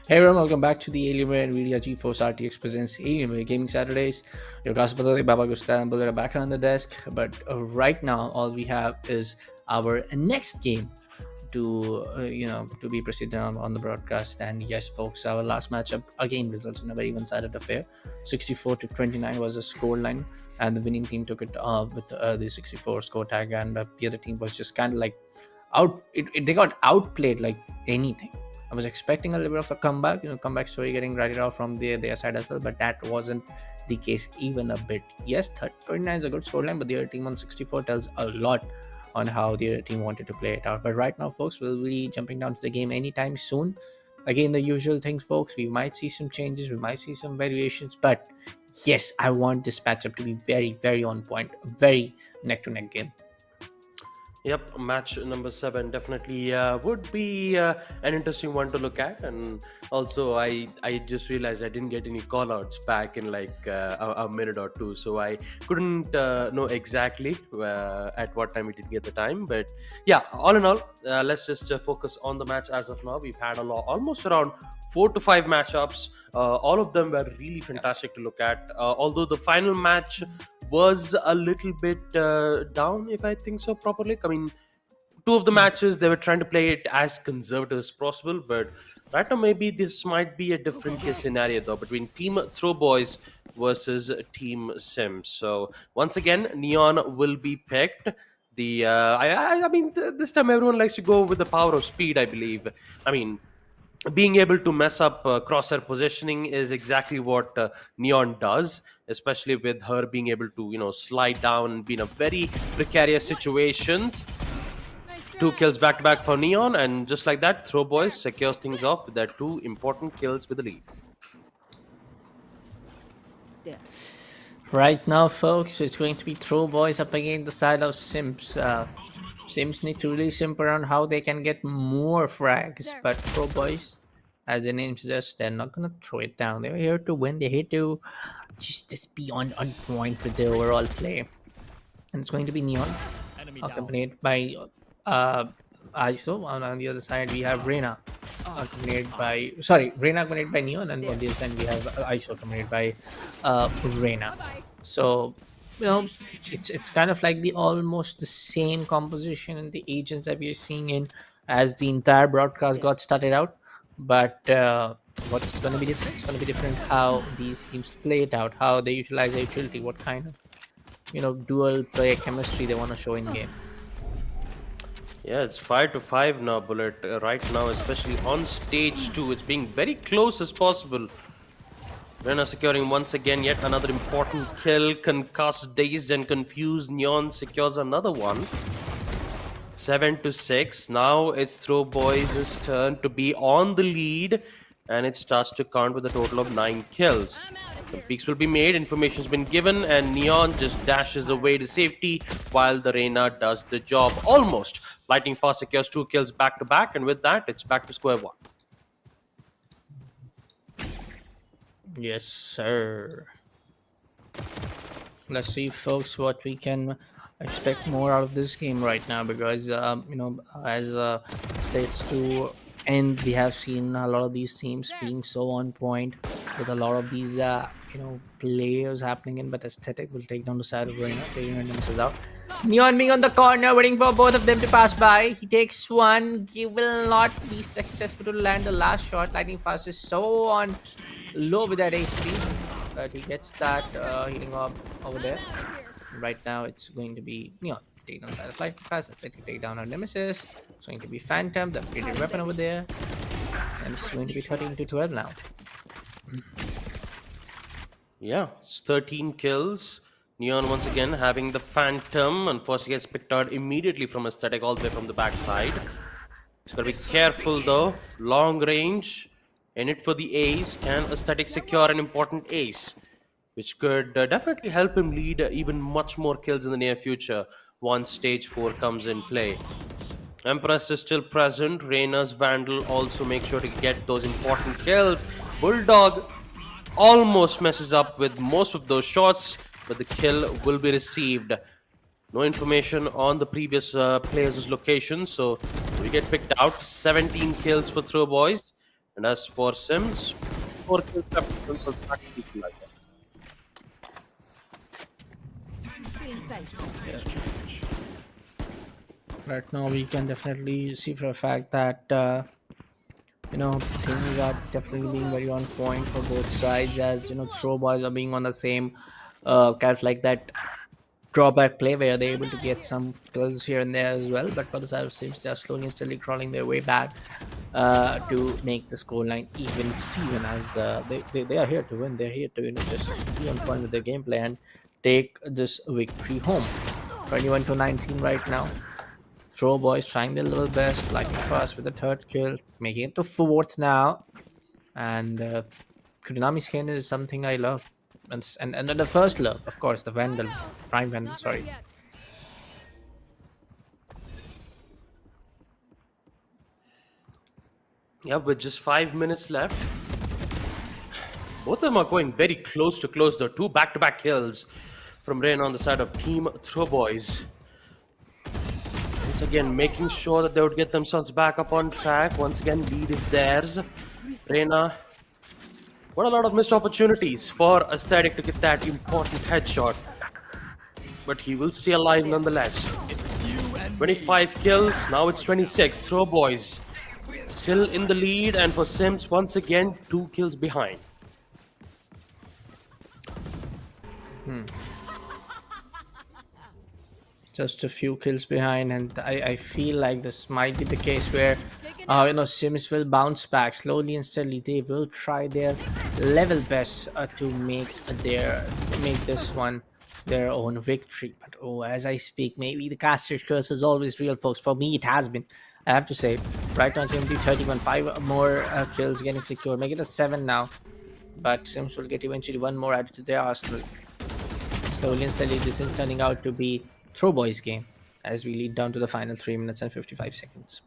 Hey everyone, welcome back to the Alienware and Media GeForce RTX presents Alienware Gaming Saturdays. Your guys, Baba Gusta and Bullet are back on the desk, but right now all we have is our next game to to be proceeded on the broadcast. And yes, folks, our last matchup again resulted in a very one-sided affair. 64-29 was the scoreline, and the winning team took it with the 64 score tag, and the other team was just kind of like they got outplayed like anything. I was expecting a little bit of a comeback, comeback story getting ratted out from their side as well, but that wasn't the case even a bit. Yes, 29 is a good scoreline, but the other team on 64 tells a lot on how the other team wanted to play it out. But right now, folks, we'll be jumping down to the game anytime soon. Again, the usual things, folks. We might see some changes, we might see some variations, but yes, I want this matchup to be very, very on point, a very neck-to-neck game. Yep, match number 7 definitely would be an interesting one to look at. And also, I just realized I didn't get any callouts back in like a minute or two, so I couldn't know exactly at what time we did get the time. But yeah, all in all, let's just focus on the match as of now. We've had almost around 4 to 5 matchups. All of them were really fantastic to look at. Although the final match was a little bit down, if I think so properly. I mean, 2 of the matches they were trying to play it as conservative as possible, but right now maybe this might be a different case scenario though between Team Throw Boys versus Team Sims. So once again, Neon will be picked. The this time everyone likes to go with the power of speed, I believe. I mean, being able to mess up crosshair positioning is exactly what Neon does, especially with her being able to slide down and be in a very precarious situations. 2 kills back to back for Neon, and just like that, Throw Boys secures things off with their 2 important kills with the lead. There. Right now, folks, it's going to be Throw Boys up against the side of Sims. Sims need to really simp around how they can get more frags, but Throw Boys, as the name suggests, they're not gonna throw it down. They're here to win. They're here to just be on point with their overall play. And it's going to be Neon, Enemy down. accompanied by ISO. On the other side, we have Reina, Reina accompanied by Neon, and on the other side, we have ISO accompanied by Reina. So, it's kind of like the almost the same composition and the agents that we are seeing in as the entire broadcast got started out. But what's going to be different? It's going to be different how these teams play it out, how they utilize their utility, what kind of dual player chemistry they want to show in game. Yeah, it's 5 to 5 now, Bullet. Right now, especially on stage 2, it's being very close as possible. Rena securing once again yet another important kill. Concussed, dazed, and confused. Neon secures another one. 7 to 6. Now it's Throw Boys' turn to be on the lead, and it starts to count with a total of 9 kills. Some peeks will be made, information's been given, and Neon just dashes away to safety while the Reina does the job almost. Lightning Fast secures 2 kills back to back, and with that, it's back to square one. Yes, sir. Let's see, folks, what we can expect more out of this game right now, because as stage 2 end, we have seen a lot of these teams being so on point with a lot of these players happening in, but aesthetic will take down the side of Reina, taking her themselves out. Neon being on the corner, waiting for both of them to pass by. He takes one. He will not be successful to land the last shot. Lightning Fast is so on low with that HP, but he gets that healing up over there. Right now, it's going to be Neon taking down the side of Lightning Fast. That's it. To take down our Nemesis. It's going to be Phantom, the upgraded weapon over there, and it's going to be 13 to 12 now. Yeah, it's 13 kills. Neon once again having the Phantom. Unfortunately, gets picked out immediately from Aesthetic all the way from the backside. He's got to be careful though. Long range. In it for the ace. Can Aesthetic secure an important ace, which could definitely help him lead even much more kills in the near future once stage 4 comes in play. Empress is still present. Reina's Vandal also makes sure to get those important kills. Bulldog almost messes up with most of those shots, but the kill will be received. No information on the previous player's location, so we get picked out. 17 kills for Throw Boys. And as for Sims, 4 kills left. Sims was practically like that. Stealing sight. Right now, we can definitely see for a fact that things are definitely being very on point for both sides. As throw boys are being on the same kind of like that drawback play where they're able to get some kills here and there as well. But for the side of Sims, they are slowly and steadily crawling their way back to make the scoreline even Steven, as they are here to win. They're here to just be on point with their gameplay and take this victory home. 21-19 right now. Throw boys trying their little best, like first with the third kill, making it to fourth now. And Kunami skin is something I love. And the first love, of course, the Vandal, Prime Vandal, sorry. Yeah, with just 5 minutes left. Both of them are going very close to close. There are 2 back-to-back kills from Rain on the side of Team Throw Boys. Once again, making sure that they would get themselves back up on track. Once again, lead is theirs. Reina, what a lot of missed opportunities for Aesthetic to get that important headshot. But he will stay alive nonetheless. 25 kills, now it's 26. Throw Boys still in the lead, and for Sims, once again, 2 kills behind. Just a few kills behind, and I feel like this might be the case where Sims will bounce back slowly and steadily. They will try their level best to make this one their own victory. But as I speak, maybe the caster curse is always real, folks. For me, it has been. I have to say, right now it's going to be 31. 5 more kills getting secured. Make it a 7 now. But Sims will get eventually 1 more added to their arsenal. Slowly and steadily, this is turning out to be Throw Boys game as we lead down to the final 3 minutes and 55 seconds.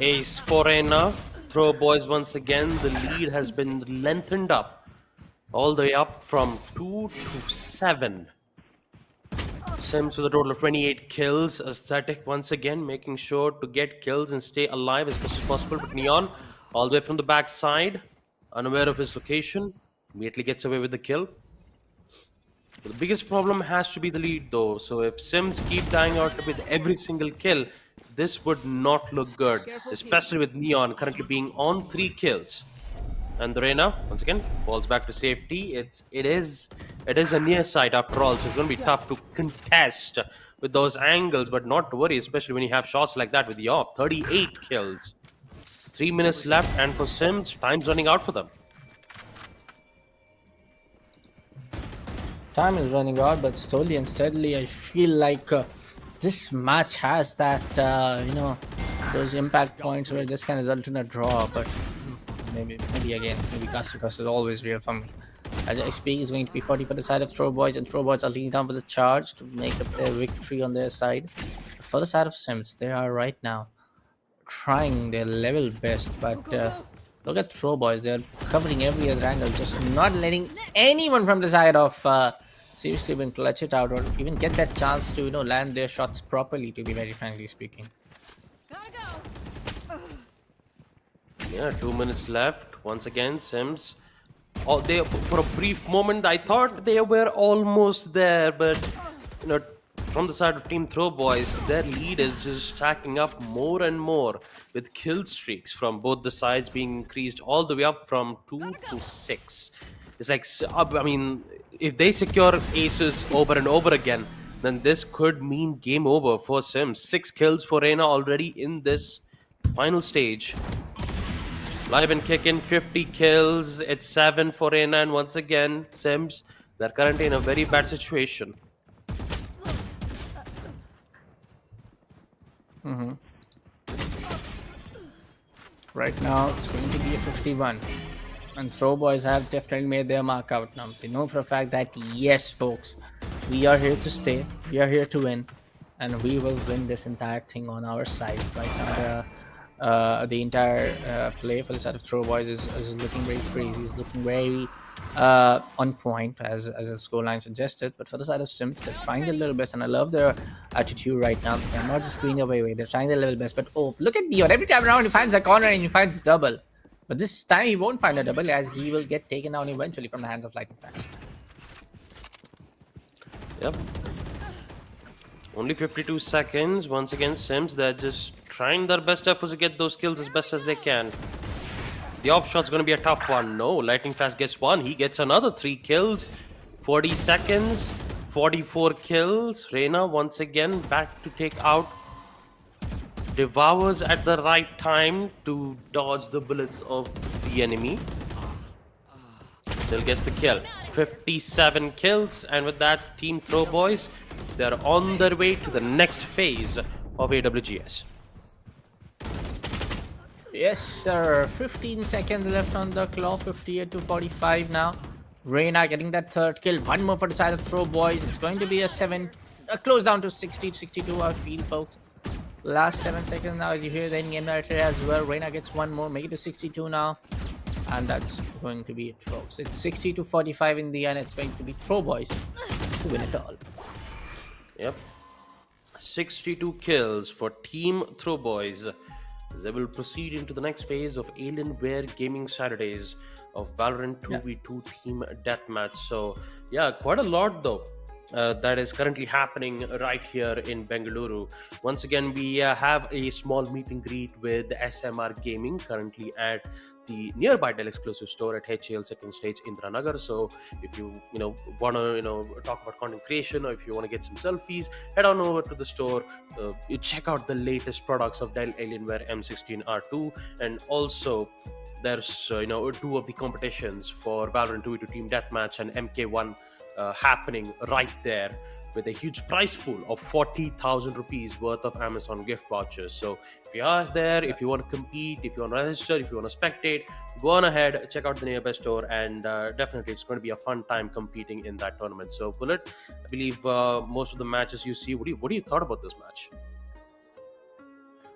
Ace for Reina. Throw Boys once again. The lead has been lengthened up all the way up from 2 to 7. Sims with a total of 28 kills. Aesthetic once again making sure to get kills and stay alive as much as possible. But Neon, all the way from the backside, unaware of his location, immediately gets away with the kill. The biggest problem has to be the lead though. So if Sims keep dying out with every single kill, this would not look good, especially with Neon currently being on 3 kills. And the Reina once again falls back to safety. It is a near sight after all, so it's going to be tough to contest with those angles, but not to worry, especially when you have shots like that with the AWP. 38 kills, 3 minutes left, and for Sims, time's running out for them. Time is running out, but slowly and steadily, I feel like this match has that those impact points where this can result in a draw. But maybe caster curse is always real for me. As I speak, is going to be 40 for the side of Throw Boys, and Throw Boys are leading down with a charge to make up their victory on their side. For the side of Sims, they are right now trying their level best, but look at Throw Boys. They're covering every other angle, just not letting anyone from the side of seriously even clutch it out or even get that chance to land their shots properly, to be very frankly speaking. Yeah, 2 minutes left. Once again, Sims. Oh, for a brief moment, I thought they were almost there, but from the side of Team Throw Boys, their lead is just stacking up more and more, with kill streaks from both the sides being increased all the way up from 2 to 6. It's like, I mean, if they secure aces over and over again, then this could mean game over for Sims. 6 kills for Reina already in this final stage. Live and kicking, 50 kills. It's 7 for Reina, and once again, Sims, they're currently in a very bad situation. Right now, it's going to be a 51. And Throw Boys have definitely made their mark out now. They know for a fact that, yes, folks, we are here to stay. We are here to win. And we will win this entire thing on our side. Right now, The entire play for the side of Throw Boys is looking very crazy. It's looking very on point as the scoreline suggested. But for the side of Sims, they're trying their little best, and I love their attitude right now. They're not just going away. They're trying their level best. But oh, look at Dion. Every time around, he finds a corner and he finds double. But this time, he won't find a double as he will get taken down eventually from the hands of Lightning Fast. Yep. Only 52 seconds. Once again, Sims, they're just trying their best efforts to get those kills as best as they can. The op shot's going to be a tough one. No, Lightning Fast gets one. He gets another 3 kills. 40 seconds. 44 kills. Reina once again back to take out. Devours at the right time to dodge the bullets of the enemy. Still gets the kill. 57 kills, and with that, Team Throw Boys, they're on their way to the next phase of AWGS. Yes, sir. 15 seconds left on the clock. 58 to 45 now. Reina getting that third kill. One more for the side of Throw Boys. It's going to be a close down to 60 to 62, I feel, folks. Last 7 seconds now, as you hear the in-game narrator as well. Reina gets one more, make it to 62 now. And that's going to be it, folks. It's 60 to 45 in the end. It's going to be Throw Boys to win it all. Yep. 62 kills for Team Throw Boys. They will proceed into the next phase of Alienware Gaming Saturdays of Valorant 2v2 team deathmatch. So, yeah, quite a lot though. That is currently happening right here in Bengaluru. Once again, we have a small meet and greet with SMR Gaming currently at the nearby Dell exclusive store at HAL second stage Indranagar. So if you want to talk about content creation, or if you want to get some selfies, head on over to the store. You check out the latest products of Dell Alienware M16R2, and also there's 2 of the competitions for Valorant 2v2 team deathmatch and MK1 happening right there, with a huge prize pool of 40,000 rupees worth of Amazon gift vouchers. So if you are there, if you want to compete, if you want to register, if you want to spectate, go on ahead, check out the nearby store, and definitely it's going to be a fun time competing in that tournament. So Bullet, I believe most of the matches you see, what do you thought about this match?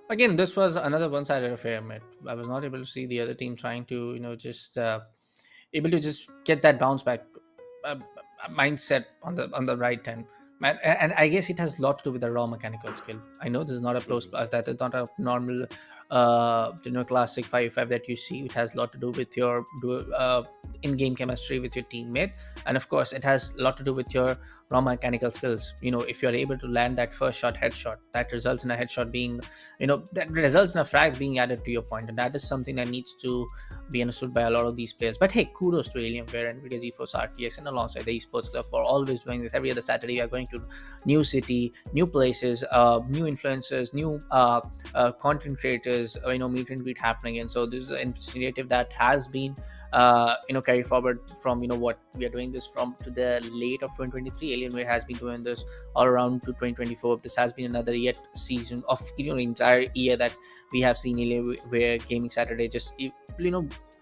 Again, this was another one-sided affair, mate. I was not able to see the other team trying to, just able to just get that bounce back mindset on the right time. And I guess it has a lot to do with the raw mechanical skill. I know this is not a close, that is not a normal, classic 5v5 that you see. It has a lot to do with your in-game chemistry with your teammate, and of course, it has a lot to do with your raw mechanical skills. If you're able to land that first shot headshot, that results in a headshot being, that results in a frag being added to your point, and that is something that needs to be understood by a lot of these players. But hey, kudos to Alienware and Nvidia GeForce RTX and alongside the esports club for always doing this. Every other Saturday, we are going to new city, new places, new influencers, new content creators, meet and greet happening. And so this is an initiative that has been carried forward from what we are doing this from to the late of 2023. Alienware has been doing this all around to 2024. This has been another yet season of entire year that we have seen Alienware Gaming Saturday just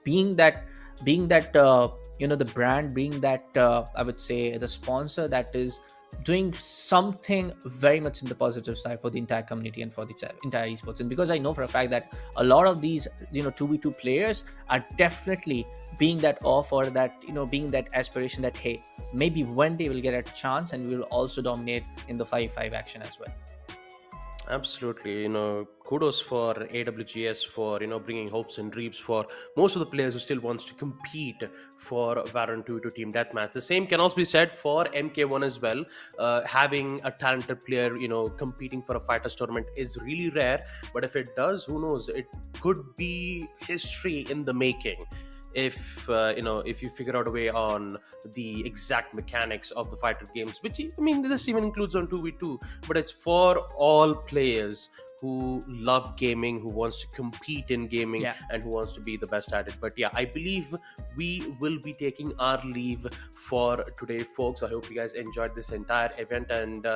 being that the brand, being that I would say the sponsor that is doing something very much in the positive side for the entire community and for the entire esports. And because I know for a fact that a lot of these 2v2 players are definitely being that off, or that being that aspiration that hey, maybe one day we'll get a chance and we will also dominate in the 5v5 action as well. Absolutely, kudos for AWGS for bringing hopes and dreams for most of the players who still wants to compete for Valorant 2 team deathmatch. The same can also be said for MK1 as well. Having a talented player competing for a fighters tournament is really rare, but if it does, who knows, it could be history in the making if you figure out a way on the exact mechanics of the fighter games, which this even includes on 2v2, but it's for all players who love gaming, who wants to compete in gaming, and who wants to be the best at it. But yeah, I believe we will be taking our leave for today, folks. I hope you guys enjoyed this entire event, and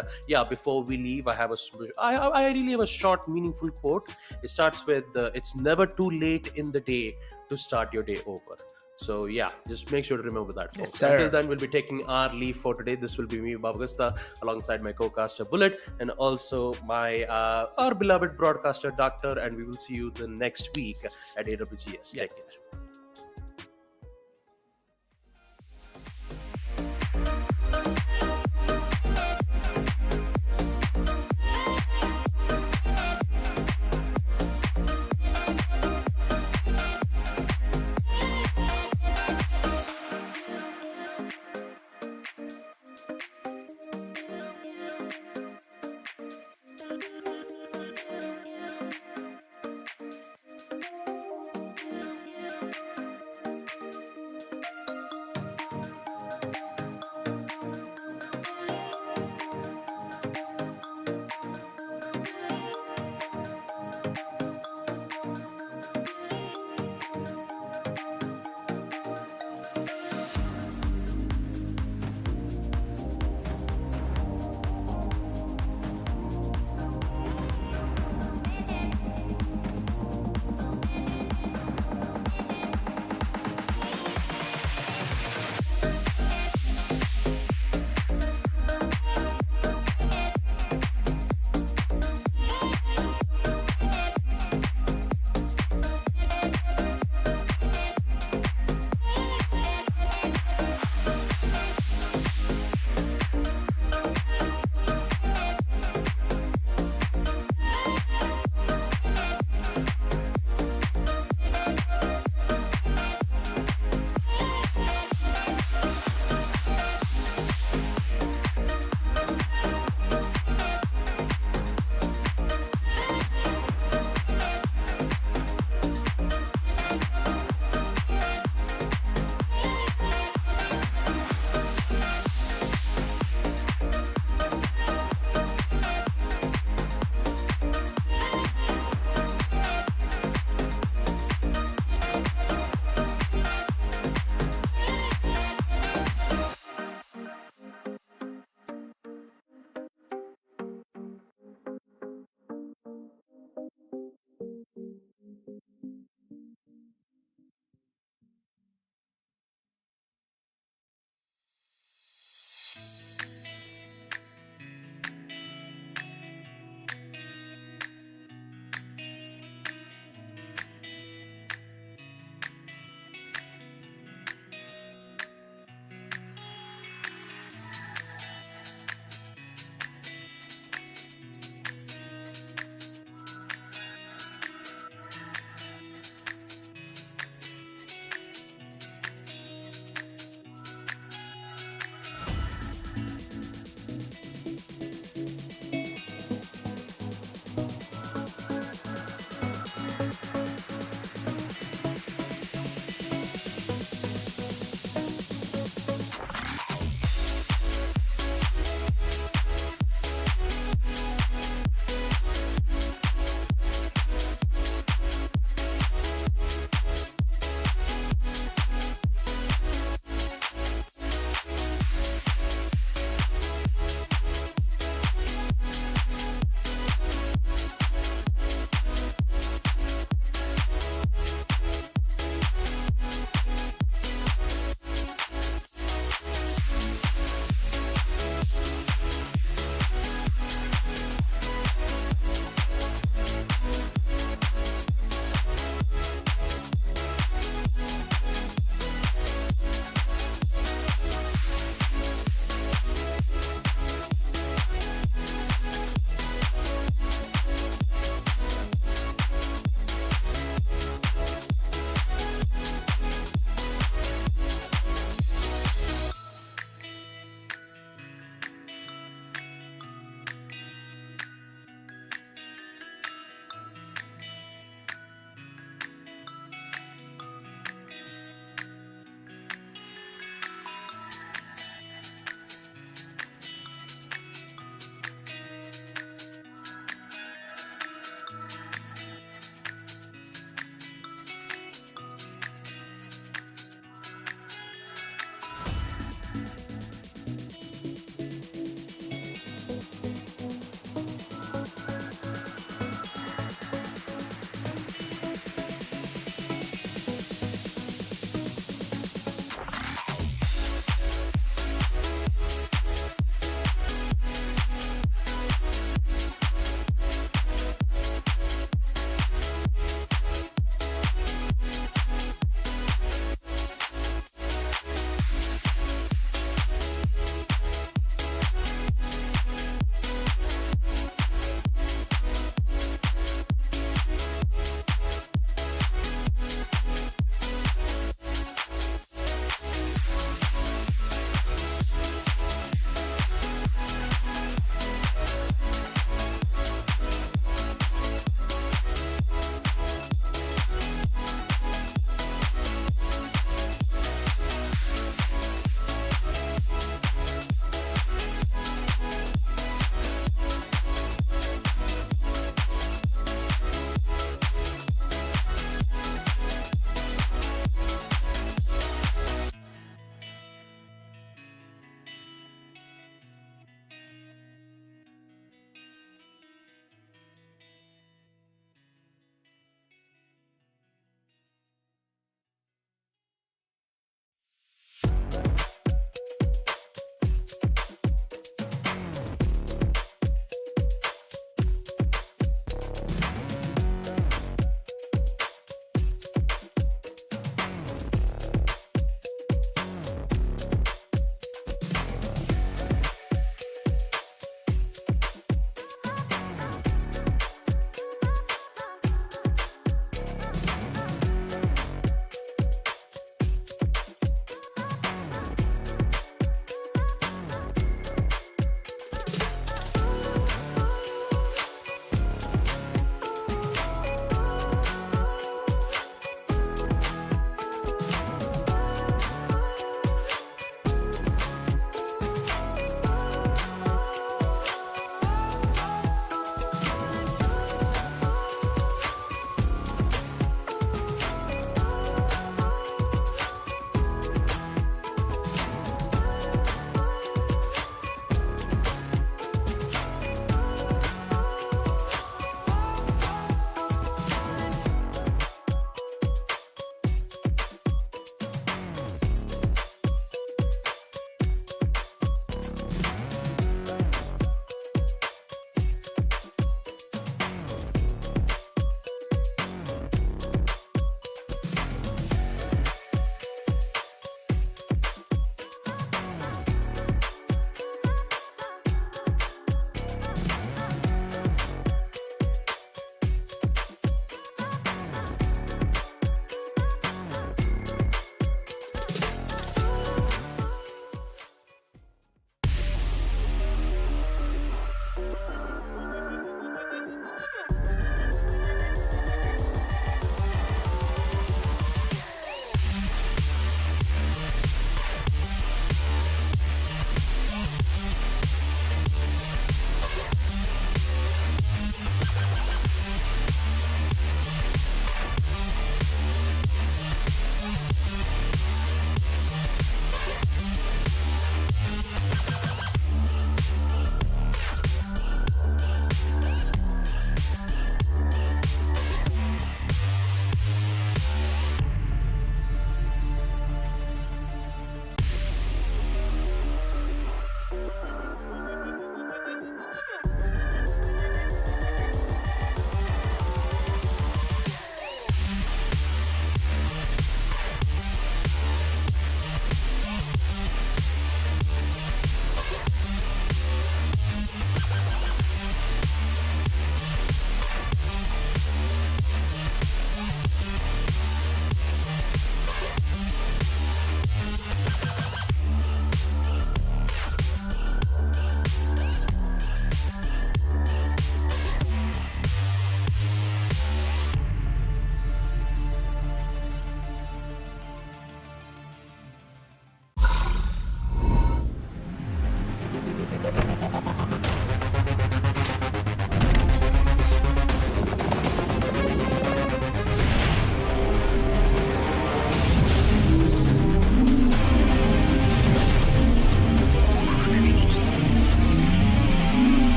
before we leave, I really have a short meaningful quote. It starts with it's never too late in the day to start your day over. So yeah, just make sure to remember that, folks. sir. Until then, we'll be taking our leave for today. This will be me, Babagusta, alongside my co-caster Bullet, and also my our beloved broadcaster Doctor. And we will see you the next week at AWGS. Take care.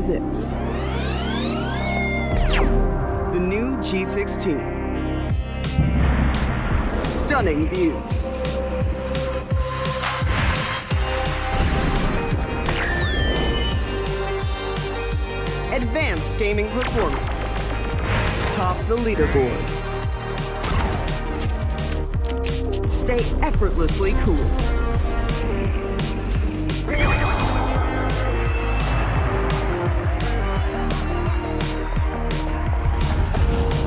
this. The new G16. Stunning views. Advanced gaming performance. Top the leaderboard. Stay effortlessly cool.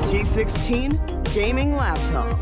G16 gaming laptop.